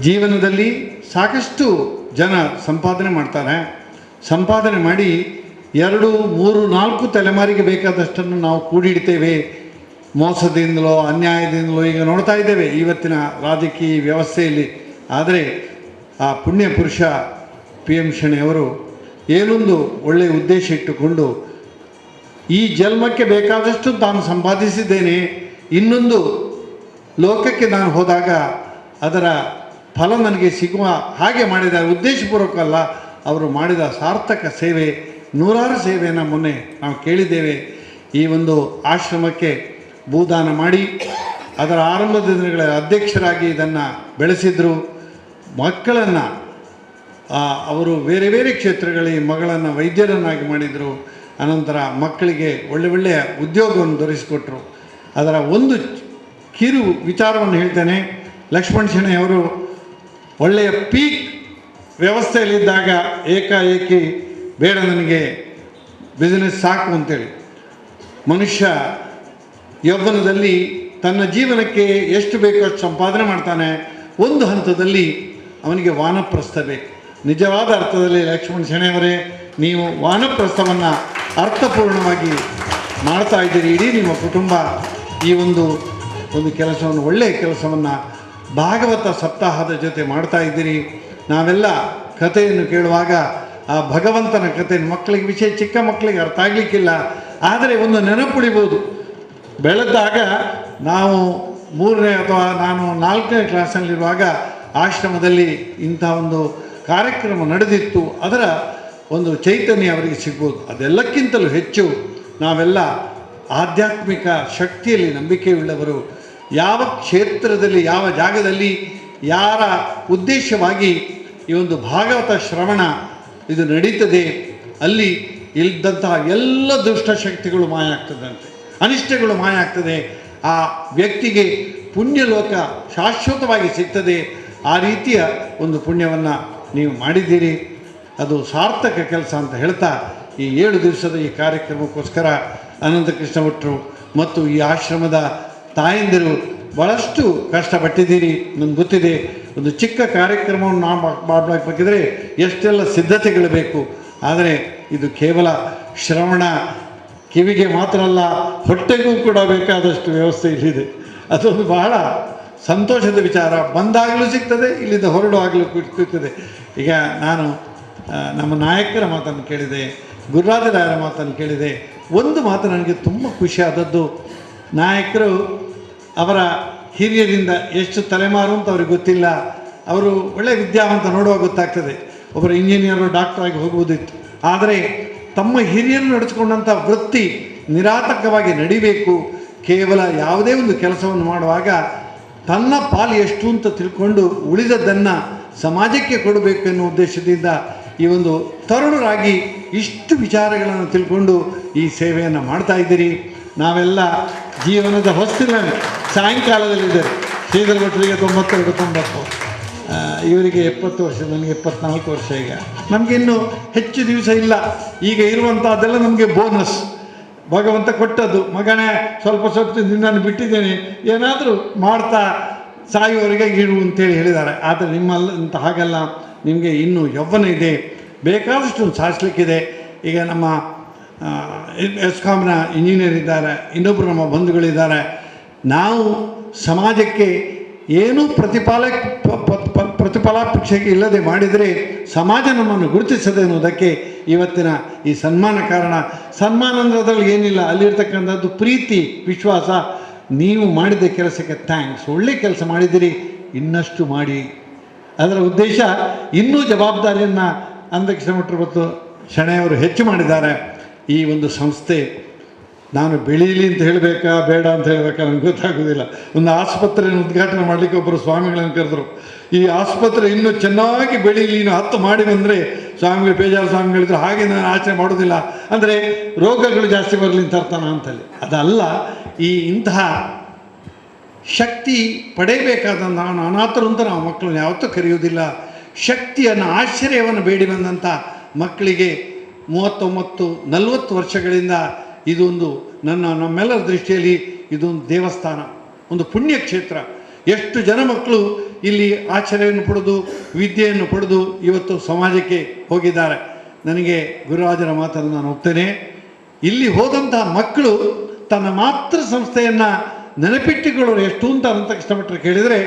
ಜೀವನದಲ್ಲಿ ಸಾಕಷ್ಟು ಜನ ಸಂಪಾದನೆ ಮಾಡ್ತಾರೆ. ಸಂಪಾದನೆ ಮಾಡಿ 2, 3, 4 ತಲೆಮಾರಿಗೆ ಬೇಕಾದಷ್ಟನ್ನು ನಾವು ಕೂಡಿಡ್ತೇವೆ. ಮೋಸದಿಂದಲೋ ಅನ್ಯಾಯದಿಂದಲೋ ಈಗ ನೋಡ್ತಾ ಇದ್ದೇವೆ ಇವತ್ತಿನ ರಾಜಕೀಯ ವ್ಯವಸ್ಥೆಯಲ್ಲಿ. ಆದರೆ ಆ ಪುಣ್ಯ ಪುರುಷ PM ಶೆಣೆಯವರು ಏನೊಂದು ಒಳ್ಳೆಯ ಉದ್ದೇಶ ಇಟ್ಟುಕೊಂಡು ಈ ಜನ್ಮಕ್ಕೆ ಬೇಕಾದಷ್ಟು ತಾನು ಸಂಪಾದಿಸಿದ್ದೇನೆ, ಇನ್ನೊಂದು ಲೋಕಕ್ಕೆ ನಾನು ಹೋದಾಗ ಅದರ ಫಲ ನನಗೆ ಸಿಗುವ ಹಾಗೆ ಮಾಡಿದ ಉದ್ದೇಶಪೂರ್ವಕ ಅಲ್ಲ, ಅವರು ಮಾಡಿದ ಸಾರ್ಥಕ ಸೇವೆ, ನೂರಾರು ಸೇವೆಯನ್ನು ಮೊನ್ನೆ ನಾವು ಕೇಳಿದ್ದೇವೆ. ಈ ಒಂದು ಆಶ್ರಮಕ್ಕೆ ಭೂದಾನ ಮಾಡಿ ಅದರ ಆರಂಭದ ದಿನಗಳ ಅಧ್ಯಕ್ಷರಾಗಿ ಇದನ್ನು ಬೆಳೆಸಿದರು. ಮಕ್ಕಳನ್ನು ಅವರು ಬೇರೆ ಬೇರೆ ಕ್ಷೇತ್ರಗಳಿಗೆ ಮಗಳನ್ನು ವೈದ್ಯರನ್ನಾಗಿ ಮಾಡಿದರು. ಅನಂತರ ಮಕ್ಕಳಿಗೆ ಒಳ್ಳೆಯ ಉದ್ಯೋಗವನ್ನು ದೊರಕಿಸಿಕೊಟ್ರು. ಅದರ ಒಂದು ಕಿರು ವಿಚಾರವನ್ನು ಹೇಳ್ತೇನೆ. ಲಕ್ಷ್ಮಣ್ ಶೆಣೆಯವರು ಒಳ್ಳೆಯ ಪೀಕ್ ವ್ಯವಸ್ಥೆಯಲ್ಲಿದ್ದಾಗ ಏಕಾಏಕಿ ಬೇಡ ನನಗೆ ಬಿಸ್ನೆಸ್ ಸಾಕು ಅಂತೇಳಿ, ಮನುಷ್ಯ ಯೌವನದಲ್ಲಿ ತನ್ನ ಜೀವನಕ್ಕೆ ಎಷ್ಟು ಬೇಕೋ ಅಷ್ಟು ಸಂಪಾದನೆ ಮಾಡ್ತಾನೆ. ಒಂದು ಹಂತದಲ್ಲಿ ಅವನಿಗೆ ವಾನಪ್ರಸ್ಥ ಬೇಕು. ನಿಜವಾದ ಅರ್ಥದಲ್ಲಿ ಲಕ್ಷ್ಮಣ್ ಶೆಣೆಯವರೇ, ನೀವು ವಾನಪ್ರಸ್ಥವನ್ನು ಅರ್ಥಪೂರ್ಣವಾಗಿ ಮಾಡ್ತಾ ಇದ್ದೀರಿ. ಇಡೀ ನಿಮ್ಮ ಕುಟುಂಬ ಈ ಒಂದು ಕೆಲಸವನ್ನು, ಒಳ್ಳೆಯ ಕೆಲಸವನ್ನು ಭಾಗವತ ಸಪ್ತಾಹದ ಜೊತೆ ಮಾಡ್ತಾ ಇದ್ದೀರಿ. ನಾವೆಲ್ಲ ಕಥೆಯನ್ನು ಕೇಳುವಾಗ ಆ ಭಗವಂತನ ಕಥೆಯನ್ನು ಮಕ್ಕಳಿಗೆ, ವಿಶೇಷ ಚಿಕ್ಕ ಮಕ್ಕಳಿಗೆ ಅರ್ಥ ಆಗಲಿಕ್ಕಿಲ್ಲ, ಆದರೆ ಒಂದು ನೆನಪುಳಿಬೋದು. ಬೆಳೆದಾಗ ನಾವು 3ನೇ ಅಥವಾ ನಾನು 4ನೇ ಕ್ಲಾಸಲ್ಲಿರುವಾಗ ಆಶ್ರಮದಲ್ಲಿ ಇಂಥ ಒಂದು ಕಾರ್ಯಕ್ರಮ ನಡೆದಿತ್ತು. ಅದರ ಒಂದು ಚೈತನ್ಯ ಅವರಿಗೆ ಸಿಗ್ಬೋದು. ಅದೆಲ್ಲಕ್ಕಿಂತಲೂ ಹೆಚ್ಚು ನಾವೆಲ್ಲ ಆಧ್ಯಾತ್ಮಿಕ ಶಕ್ತಿಯಲ್ಲಿ ನಂಬಿಕೆಯುಳ್ಳವರು. ಯಾವ ಕ್ಷೇತ್ರದಲ್ಲಿ, ಯಾವ ಜಾಗದಲ್ಲಿ, ಯಾರ ಉದ್ದೇಶವಾಗಿ ಈ ಒಂದು ಭಾಗವತ ಶ್ರವಣ ಇದು ನಡೀತದೆ, ಅಲ್ಲಿ ಇಲ್ಲದಂತಹ ಎಲ್ಲ ದುಷ್ಟಶಕ್ತಿಗಳು ಮಾಯ ಆಗ್ತದಂತೆ, ಅನಿಷ್ಟಗಳು ಮಾಯ ಆಗ್ತದೆ. ಆ ವ್ಯಕ್ತಿಗೆ ಪುಣ್ಯಲೋಕ ಶಾಶ್ವತವಾಗಿ ಸಿಗ್ತದೆ. ಆ ರೀತಿಯ ಒಂದು ಪುಣ್ಯವನ್ನು ನೀವು ಮಾಡಿದ್ದೀರಿ. ಅದು ಸಾರ್ಥಕ ಕೆಲಸ ಅಂತ ಹೇಳ್ತಾ ಈ 7 ದಿವಸದ ಈ ಕಾರ್ಯಕ್ರಮಕ್ಕೋಸ್ಕರ ಅನಂತಕೃಷ್ಣ ಭಟ್ರು ಮತ್ತು ಈ ಆಶ್ರಮದ ತಾಯಂದಿರು ಭಾಳಷ್ಟು ಕಷ್ಟಪಟ್ಟಿದ್ದೀರಿ. ನನಗೆ ಗೊತ್ತಿದೆ, ಒಂದು ಚಿಕ್ಕ ಕಾರ್ಯಕ್ರಮವನ್ನು ನಾವು ಮಾಡಬೇಕಿದ್ರೆ ಎಷ್ಟೆಲ್ಲ ಸಿದ್ಧತೆಗಳು ಬೇಕು. ಆದರೆ ಇದು ಕೇವಲ ಶ್ರವಣ, ಕಿವಿಗೆ ಮಾತ್ರ ಅಲ್ಲ, ಹೊಟ್ಟೆಗೂ ಕೂಡ ಬೇಕಾದಷ್ಟು ವ್ಯವಸ್ಥೆ ಇಲ್ಲಿದೆ. ಅದೊಂದು ಬಹಳ ಸಂತೋಷದ ವಿಚಾರ. ಬಂದಾಗಲೂ ಸಿಗ್ತದೆ, ಇಲ್ಲಿಂದ ಹೊರಡುವಾಗಲೂ ಸಿಗ್ತದೆ. ಈಗ ನಾನು ನಮ್ಮ ನಾಯಕರ ಮಾತನ್ನು ಕೇಳಿದೆ, ಗುರುರಾಜರಾಯರ ಮಾತನ್ನು ಕೇಳಿದೆ. ಒಂದು ಮಾತು ನನಗೆ ತುಂಬ ಖುಷಿಯಾದದ್ದು, ನಾಯಕರು ಅವರ ಹಿರಿಯರಿಂದ ಎಷ್ಟು ತಲೆಮಾರು ಅಂತ ಅವ್ರಿಗೆ ಗೊತ್ತಿಲ್ಲ. ಅವರು ಒಳ್ಳೆಯ ವಿದ್ಯಾವಂತ ನೋಡುವಾಗ ಗೊತ್ತಾಗ್ತದೆ. ಒಬ್ಬರು ಇಂಜಿನಿಯರು, ಡಾಕ್ಟ್ರಾಗಿ ಹೋಗ್ಬೋದಿತ್ತು, ಆದರೆ ತಮ್ಮ ಹಿರಿಯರು ನಡೆಸಿಕೊಂಡಂಥ ವೃತ್ತಿ ನಿರಾತಕವಾಗಿ ನಡಿಬೇಕು. ಕೇವಲ ಯಾವುದೇ ಒಂದು ಕೆಲಸವನ್ನು ಮಾಡುವಾಗ ತನ್ನ ಪಾಲು ಎಷ್ಟು ಅಂತ ತಿಳ್ಕೊಂಡು ಉಳಿದದ್ದನ್ನು ಸಮಾಜಕ್ಕೆ ಕೊಡಬೇಕು ಎನ್ನುವ ಉದ್ದೇಶದಿಂದ ಈ ಒಂದು ತರುಣರಾಗಿ ಇಷ್ಟು ವಿಚಾರಗಳನ್ನು ತಿಳ್ಕೊಂಡು ಈ ಸೇವೆಯನ್ನು ಮಾಡ್ತಾ ಇದ್ದೀರಿ. ನಾವೆಲ್ಲ ಜೀವನದ ಹೊಸ್ತಿನ ಸಾಯಂಕಾಲದಲ್ಲಿದ್ದಾರೆ. ಶ್ರೀಧರ ಭಟ್ರಿಗೆ 92-90, ಇವರಿಗೆ 70 ವರ್ಷ, ನನಗೆ 74 ವರ್ಷ. ಈಗ ನಮಗಿನ್ನೂ ಹೆಚ್ಚು ದಿವಸ ಇಲ್ಲ. ಈಗ ಇರುವಂಥದ್ದೆಲ್ಲ ನಮಗೆ ಬೋನಸ್ ಭಗವಂತ ಕೊಟ್ಟದ್ದು. ಮಗನೇ ಸ್ವಲ್ಪ ನಿನ್ನನ್ನು ಬಿಟ್ಟಿದ್ದೇನೆ, ಏನಾದರೂ ಮಾಡ್ತಾ ಸಾಯುವವರೆಗೆ ಇರು ಅಂತೇಳಿ ಹೇಳಿದ್ದಾರೆ. ಆದರೆ ನಿಮ್ಮಲ್ಲಂತ ಹಾಗಲ್ಲ, ನಿಮಗೆ ಇನ್ನೂ ಯೌವನ ಇದೆ, ಬೇಕಾದಷ್ಟು ಸಾಧಿಸಲಿಕ್ಕಿದೆ. ಈಗ ನಮ್ಮ ಎಸ್ಕಾಮ್ನ ಇಂಜಿನಿಯರ್ ಇದ್ದಾರೆ, ಇನ್ನೊಬ್ಬರು ನಮ್ಮ ಬಂಧುಗಳಿದ್ದಾರೆ. ನಾವು ಸಮಾಜಕ್ಕೆ ಏನೂ ಪ್ರತಿಫಲಾಪೇಕ್ಷೆಗೆ ಇಲ್ಲದೆ ಮಾಡಿದರೆ ಸಮಾಜ ನಮ್ಮನ್ನು ಗುರುತಿಸದೆ ಅನ್ನೋದಕ್ಕೆ ಇವತ್ತಿನ ಈ ಸನ್ಮಾನ ಕಾರಣ. ಸನ್ಮಾನ ಅಂದರೆ ಅದರಲ್ಲಿ ಏನಿಲ್ಲ, ಅಲ್ಲಿರ್ತಕ್ಕಂಥದ್ದು ಪ್ರೀತಿ, ವಿಶ್ವಾಸ. ನೀವು ಮಾಡಿದ ಕೆಲಸಕ್ಕೆ ಥ್ಯಾಂಕ್ಸ್, ಒಳ್ಳೆ ಕೆಲಸ ಮಾಡಿದಿರಿ, ಇನ್ನಷ್ಟು ಮಾಡಿ. ಅದರ ಉದ್ದೇಶ ಇನ್ನೂ ಜವಾಬ್ದಾರಿಯನ್ನು ಅನಂತಕೃಷ್ಣ ಭಟ್ರು ಮತ್ತು ಶೆಣೆಯವರು ಹೆಚ್ಚು ಮಾಡಿದ್ದಾರೆ. ಈ ಒಂದು ಸಂಸ್ಥೆ ನಾನು ಬೆಳೀಲಿ ಅಂತ ಹೇಳಬೇಕಾ ಬೇಡ ಅಂತ ಹೇಳಬೇಕಾ ನನಗೆ ಗೊತ್ತಾಗೋದಿಲ್ಲ. ಒಂದು ಆಸ್ಪತ್ರೆಯನ್ನು ಉದ್ಘಾಟನೆ ಮಾಡಲಿಕ್ಕೆ ಒಬ್ಬರು ಸ್ವಾಮಿಗಳನ್ನು ಕರೆದರು. ಈ ಆಸ್ಪತ್ರೆ ಇನ್ನೂ ಚೆನ್ನಾಗಿ ಬೆಳೀಲಿ, ಇನ್ನು 10 ಮಾಡಿ ಬಂದರೆ ಸ್ವಾಮಿಗಳು, ಬೇಜಾರು ಸ್ವಾಮಿಗಳಿದ್ರು, ಹಾಗೆ ನಾನು ಆಚರಣೆ ಮಾಡೋದಿಲ್ಲ. ಅಂದರೆ ರೋಗಗಳು ಜಾಸ್ತಿ ಬರಲಿ ಅಂತ ಅರ್ಥನ ಅಂತಲ್ಲಿ ಅದಲ್ಲ. ಇಂತಹ ಶಕ್ತಿ ಪಡೆಯಬೇಕಾದ ನಾನು ಅನಾಥರು ಅಂತ ನಾವು ಮಕ್ಕಳನ್ನ ಯಾವತ್ತೂ ಕರೆಯುವುದಿಲ್ಲ. ಶಕ್ತಿಯನ್ನು, ಆಶ್ಚರ್ಯವನ್ನು ಬೇಡಿ ಬಂದಂಥ ಮಕ್ಕಳಿಗೆ 39-40 ವರ್ಷಗಳಿಂದ ಇದೊಂದು ನಮ್ಮೆಲ್ಲರ ದೃಷ್ಟಿಯಲ್ಲಿ ಇದೊಂದು ದೇವಸ್ಥಾನ, ಒಂದು ಪುಣ್ಯಕ್ಷೇತ್ರ. ಎಷ್ಟು ಜನ ಮಕ್ಕಳು ಇಲ್ಲಿ ಆಶ್ಚರ್ಯವನ್ನು ಪಡೆದು ವಿದ್ಯೆಯನ್ನು ಪಡೆದು ಇವತ್ತು ಸಮಾಜಕ್ಕೆ ಹೋಗಿದ್ದಾರೆ. ನನಗೆ ಗುರುರಾಜರ ಮಾತನ್ನು ನಾನು ಒಪ್ತೇನೆ. ಇಲ್ಲಿ ಹೋದಂತಹ ಮಕ್ಕಳು ತನ್ನ ಮಾತೃ ಸಂಸ್ಥೆಯನ್ನು ನೆನಪಿಟ್ಟುಕೊಳ್ಳೋರು ಎಷ್ಟು ಅಂತ ಅನಂತಕೃಷ್ಣ ಭಟ್ರು ಕೇಳಿದರೆ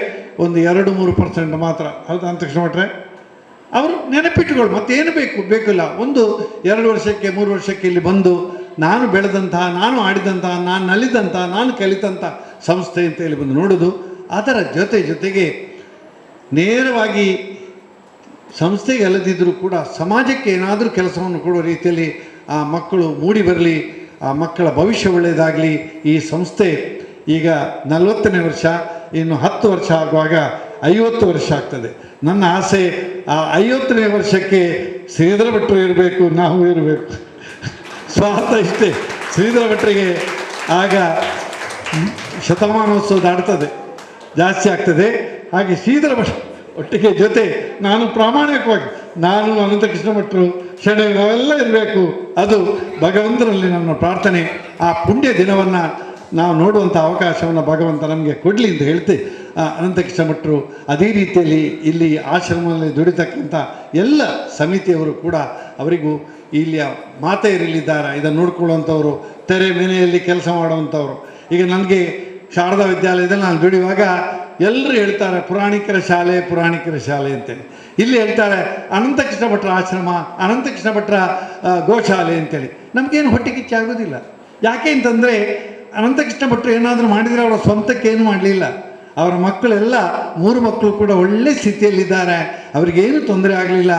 ಒಂದು 2-3% ಮಾತ್ರ. ಹೌದಾ ಅನಂತಕೃಷ್ಣ ಭಟ್ರೆ? ಅವರು ನೆನಪಿಟ್ಟುಗಳು ಮತ್ತೇನು ಬೇಕಿಲ್ಲ. 1-2 ವರ್ಷಕ್ಕೆ 3 ವರ್ಷಕ್ಕೆ ಇಲ್ಲಿ ಬಂದು ನಾನು ಬೆಳೆದಂತಹ, ನಾನು ಆಡಿದಂತಹ, ನಾನು ನಲಿದಂತಹ, ನಾನು ಕಲಿತಂಥ ಸಂಸ್ಥೆ ಅಂತ ಹೇಳಿ ಬಂದು ನೋಡೋದು. ಅದರ ಜೊತೆಗೆ ನೇರವಾಗಿ ಸಂಸ್ಥೆಗೆ ಅಲ್ಲದಿದ್ದರೂ ಕೂಡ ಸಮಾಜಕ್ಕೆ ಏನಾದರೂ ಕೆಲಸವನ್ನು ಕೊಡುವ ರೀತಿಯಲ್ಲಿ ಆ ಮಕ್ಕಳು ಮೂಡಿ ಬರಲಿ, ಆ ಮಕ್ಕಳ ಭವಿಷ್ಯ ಒಳ್ಳೆಯದಾಗಲಿ. ಈ ಸಂಸ್ಥೆ ಈಗ 40ನೇ ವರ್ಷ, ಇನ್ನು 10 ವರ್ಷ ಆಗುವಾಗ 50 ವರ್ಷ ಆಗ್ತದೆ. ನನ್ನ ಆಸೆ ಆ 50ನೇ ವರ್ಷಕ್ಕೆ ಶ್ರೀಧರ ಭಟ್ರು ಇರಬೇಕು, ನಾವು ಇರಬೇಕು. ಸ್ವಾರ್ಥ ಇಷ್ಟೇ. ಶ್ರೀಧರ ಭಟ್ರಿಗೆ ಆಗ ಶತಮಾನೋತ್ಸವ ದಾಟ್ತದೆ, ಜಾಸ್ತಿ ಆಗ್ತದೆ. ಹಾಗೆ ಶ್ರೀಧರ ಭಟ್ರು ಒಟ್ಟಿಗೆ ಜೊತೆ ನಾನು ಪ್ರಾಮಾಣಿಕವಾಗಿ ನಾನು ಅನಂತಕೃಷ್ಣ ಭಟ್ರು ಶೆಣೆ ನಾವೆಲ್ಲ ಇರಬೇಕು. ಅದು ಭಗವಂತನಲ್ಲಿ ನನ್ನ ಪ್ರಾರ್ಥನೆ. ಆ ಪುಣ್ಯ ದಿನವನ್ನು ನಾವು ನೋಡುವಂಥ ಅವಕಾಶವನ್ನು ಭಗವಂತ ನಮಗೆ ಕೊಡಲಿ ಅಂತ ಹೇಳ್ತೆ. ಅನಂತಕೃಷ್ಣ ಭಟ್ರು ಅದೇ ರೀತಿಯಲ್ಲಿ ಇಲ್ಲಿ ಆಶ್ರಮದಲ್ಲಿ ದುಡಿತಕ್ಕಂಥ ಎಲ್ಲ ಸಮಿತಿಯವರು ಕೂಡ, ಅವರಿಗೂ ಇಲ್ಲಿಯ ಮಾತೆಯರಿಲ್ಲಿದ್ದಾರೆ, ಇದನ್ನು ನೋಡ್ಕೊಳ್ಳುವಂಥವ್ರು, ತೆರೆ ಮನೆಯಲ್ಲಿ ಕೆಲಸ ಮಾಡುವಂಥವ್ರು. ಈಗ ನನಗೆ ಶಾರದಾ ವಿದ್ಯಾಲಯದಲ್ಲಿ ನಾನು ದುಡಿಯುವಾಗ ಎಲ್ಲರೂ ಹೇಳ್ತಾರೆ ಪುರಾಣಿಕರ ಶಾಲೆ ಅಂತೇಳಿ. ಇಲ್ಲಿ ಹೇಳ್ತಾರೆ ಅನಂತಕೃಷ್ಣ ಭಟ್ರ ಆಶ್ರಮ, ಅನಂತಕೃಷ್ಣ ಭಟ್ರ ಗೋಶಾಲೆ ಅಂತೇಳಿ. ನಮಗೇನು ಹೊಟ್ಟೆ ಕಿಚ್ಚಾಗೋದಿಲ್ಲ. ಯಾಕೆ ಅಂತಂದರೆ ಅನಂತಕೃಷ್ಣ ಭಟ್ರು ಏನಾದರೂ ಮಾಡಿದರೆ ಅವರ ಸ್ವಂತಕ್ಕೇನು ಮಾಡಲಿಲ್ಲ. ಅವರ ಮಕ್ಕಳೆಲ್ಲ 3 ಮಕ್ಕಳು ಕೂಡ ಒಳ್ಳೆ ಸ್ಥಿತಿಯಲ್ಲಿದ್ದಾರೆ, ಅವರಿಗೇನು ತೊಂದರೆ ಆಗಲಿಲ್ಲ.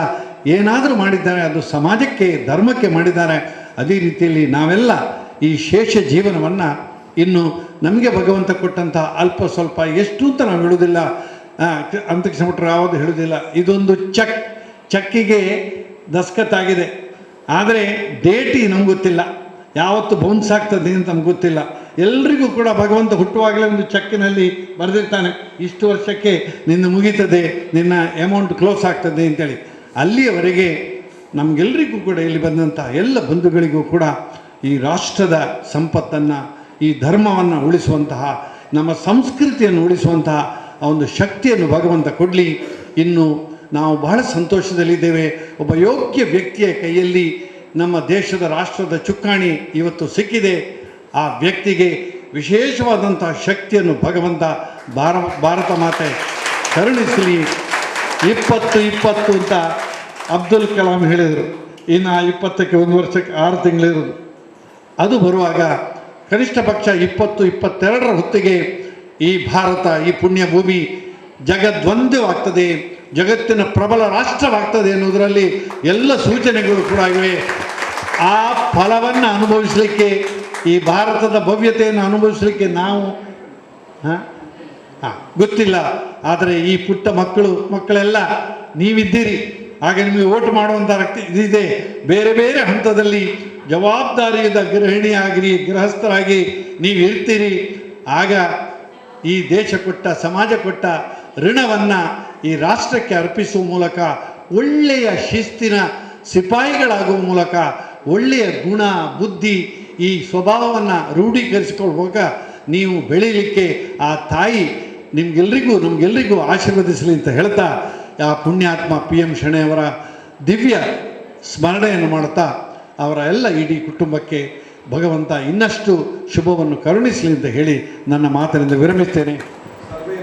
ಏನಾದರೂ ಮಾಡಿದ್ದಾರೆ ಅದು ಸಮಾಜಕ್ಕೆ, ಧರ್ಮಕ್ಕೆ ಮಾಡಿದ್ದಾರೆ. ಅದೇ ರೀತಿಯಲ್ಲಿ ನಾವೆಲ್ಲ ಈ ಶೇಷ ಜೀವನವನ್ನು ಇನ್ನು ನಮಗೆ ಭಗವಂತ ಕೊಟ್ಟಂಥ ಅಲ್ಪ ಸ್ವಲ್ಪ ಎಷ್ಟು ಅಂತ ನಾವು ಹೇಳೋದಿಲ್ಲ. ಅನಂತಕೃಷ್ಣ ಭಟ್ರು ಯಾವುದು ಹೇಳೋದಿಲ್ಲ. ಇದೊಂದು ಚೆಕ್ಕಿಗೆ ದಸ್ಕತ್ತಾಗಿದೆ, ಆದರೆ ಡೇಟಿ ನಮ್ಗೆ ಗೊತ್ತಿಲ್ಲ, ಯಾವತ್ತು ಬೌನ್ಸ್ ಆಗ್ತದೆ ಅಂತ ನಮ್ಗೆ ಗೊತ್ತಿಲ್ಲ. ಎಲ್ರಿಗೂ ಕೂಡ ಭಗವಂತ ಹುಟ್ಟುವಾಗಲೇ ಒಂದು ಚೆಕ್ಕಿನಲ್ಲಿ ಬರೆದಿರ್ತಾನೆ, ಇಷ್ಟು ವರ್ಷಕ್ಕೆ ನಿನ್ನ ಮುಗೀತದೆ, ನಿನ್ನ ಅಮೌಂಟ್ ಕ್ಲೋಸ್ ಆಗ್ತದೆ ಅಂತೇಳಿ. ಅಲ್ಲಿಯವರೆಗೆ ನಮಗೆಲ್ಲರಿಗೂ ಕೂಡ ಇಲ್ಲಿ ಬಂದಂಥ ಎಲ್ಲ ಬಂಧುಗಳಿಗೂ ಕೂಡ ಈ ರಾಷ್ಟ್ರದ ಸಂಪತ್ತನ್ನು, ಈ ಧರ್ಮವನ್ನು ಉಳಿಸುವಂತಹ, ನಮ್ಮ ಸಂಸ್ಕೃತಿಯನ್ನು ಉಳಿಸುವಂತಹ ಆ ಒಂದು ಶಕ್ತಿಯನ್ನು ಭಗವಂತ ಕೊಡಲಿ. ಇನ್ನು ನಾವು ಬಹಳ ಸಂತೋಷದಲ್ಲಿದ್ದೇವೆ. ಒಬ್ಬ ಯೋಗ್ಯ ವ್ಯಕ್ತಿಯ ಕೈಯಲ್ಲಿ ನಮ್ಮ ದೇಶದ ರಾಷ್ಟ್ರದ ಚುಕ್ಕಾಣಿ ಇವತ್ತು ಸಿಕ್ಕಿದೆ. ಆ ವ್ಯಕ್ತಿಗೆ ವಿಶೇಷವಾದಂಥ ಶಕ್ತಿಯನ್ನು ಭಗವಂತ ಭಾರತ ಮಾತೆ ಕರುಣಿಸಲಿ. 20-20 ಅಂತ ಅಬ್ದುಲ್ ಕಲಾಂ ಹೇಳಿದರು. ಇನ್ನು 20ಕ್ಕೆ 1 ವರ್ಷಕ್ಕೆ 6 ತಿಂಗಳಿರೋದು. ಅದು ಬರುವಾಗ ಕನಿಷ್ಠ ಪಕ್ಷ 20-22ರ ಹೊತ್ತಿಗೆ ಈ ಭಾರತ, ಈ ಪುಣ್ಯ ಭೂಮಿ ಜಗದ್ವಂದ್ಯವಾಗ್ತದೆ. ಜಗತ್ತಿನ ಪ್ರಬಲ ರಾಷ್ಟ್ರವಾಗ್ತದೆ ಎನ್ನುವುದರಲ್ಲಿ ಎಲ್ಲ ಸೂಚನೆಗಳು ಕೂಡ ಇವೆ. ಆ ಫಲವನ್ನು ಅನುಭವಿಸಲಿಕ್ಕೆ, ಈ ಭಾರತದ ಭವ್ಯತೆಯನ್ನು ಅನುಭವಿಸಲಿಕ್ಕೆ ನಾವು ಗೊತ್ತಿಲ್ಲ. ಆದರೆ ಈ ಪುಟ್ಟ ಮಕ್ಕಳೆಲ್ಲ ನೀವಿದ್ದೀರಿ. ಹಾಗೆ ನಿಮಗೆ ಓಟ್ ಮಾಡುವಂಥ ಇದಿದೆ. ಬೇರೆ ಬೇರೆ ಹಂತದಲ್ಲಿ ಜವಾಬ್ದಾರಿಯುತ ಗೃಹಿಣಿಯಾಗಿರಿ, ಗೃಹಸ್ಥರಾಗಿ ನೀವು ಇರ್ತೀರಿ. ಆಗ ಈ ದೇಶ ಕೊಟ್ಟ, ಸಮಾಜ ಕೊಟ್ಟ ಋಣವನ್ನು ಈ ರಾಷ್ಟ್ರಕ್ಕೆ ಅರ್ಪಿಸುವ ಮೂಲಕ, ಒಳ್ಳೆಯ ಶಿಸ್ತಿನ ಸಿಪಾಯಿಗಳಾಗುವ ಮೂಲಕ, ಒಳ್ಳೆಯ ಗುಣ ಬುದ್ಧಿ ಈ ಸ್ವಭಾವವನ್ನು ರೂಢೀಕರಿಸಿಕೊಳ್ಳುವಾಗ ನೀವು ಬೆಳೀಲಿಕ್ಕೆ ಆ ತಾಯಿ ನಮಗೆಲ್ಲರಿಗೂ ಆಶೀರ್ವದಿಸಲಿ ಅಂತ ಹೇಳ್ತಾ, ಆ ಪುಣ್ಯಾತ್ಮ PM ಶೆಣೆಯವರ ದಿವ್ಯ ಸ್ಮರಣೆಯನ್ನು ಮಾಡುತ್ತಾ ಅವರ ಎಲ್ಲ ಇಡೀ ಕುಟುಂಬಕ್ಕೆ ಭಗವಂತ ಇನ್ನಷ್ಟು ಶುಭವನ್ನು ಕರುಣಿಸಲಿ ಅಂತ ಹೇಳಿ ನನ್ನ ಮಾತಿನಿಂದ ವಿರಮಿಸ್ತೇನೆ.
ಸರ್ವೇ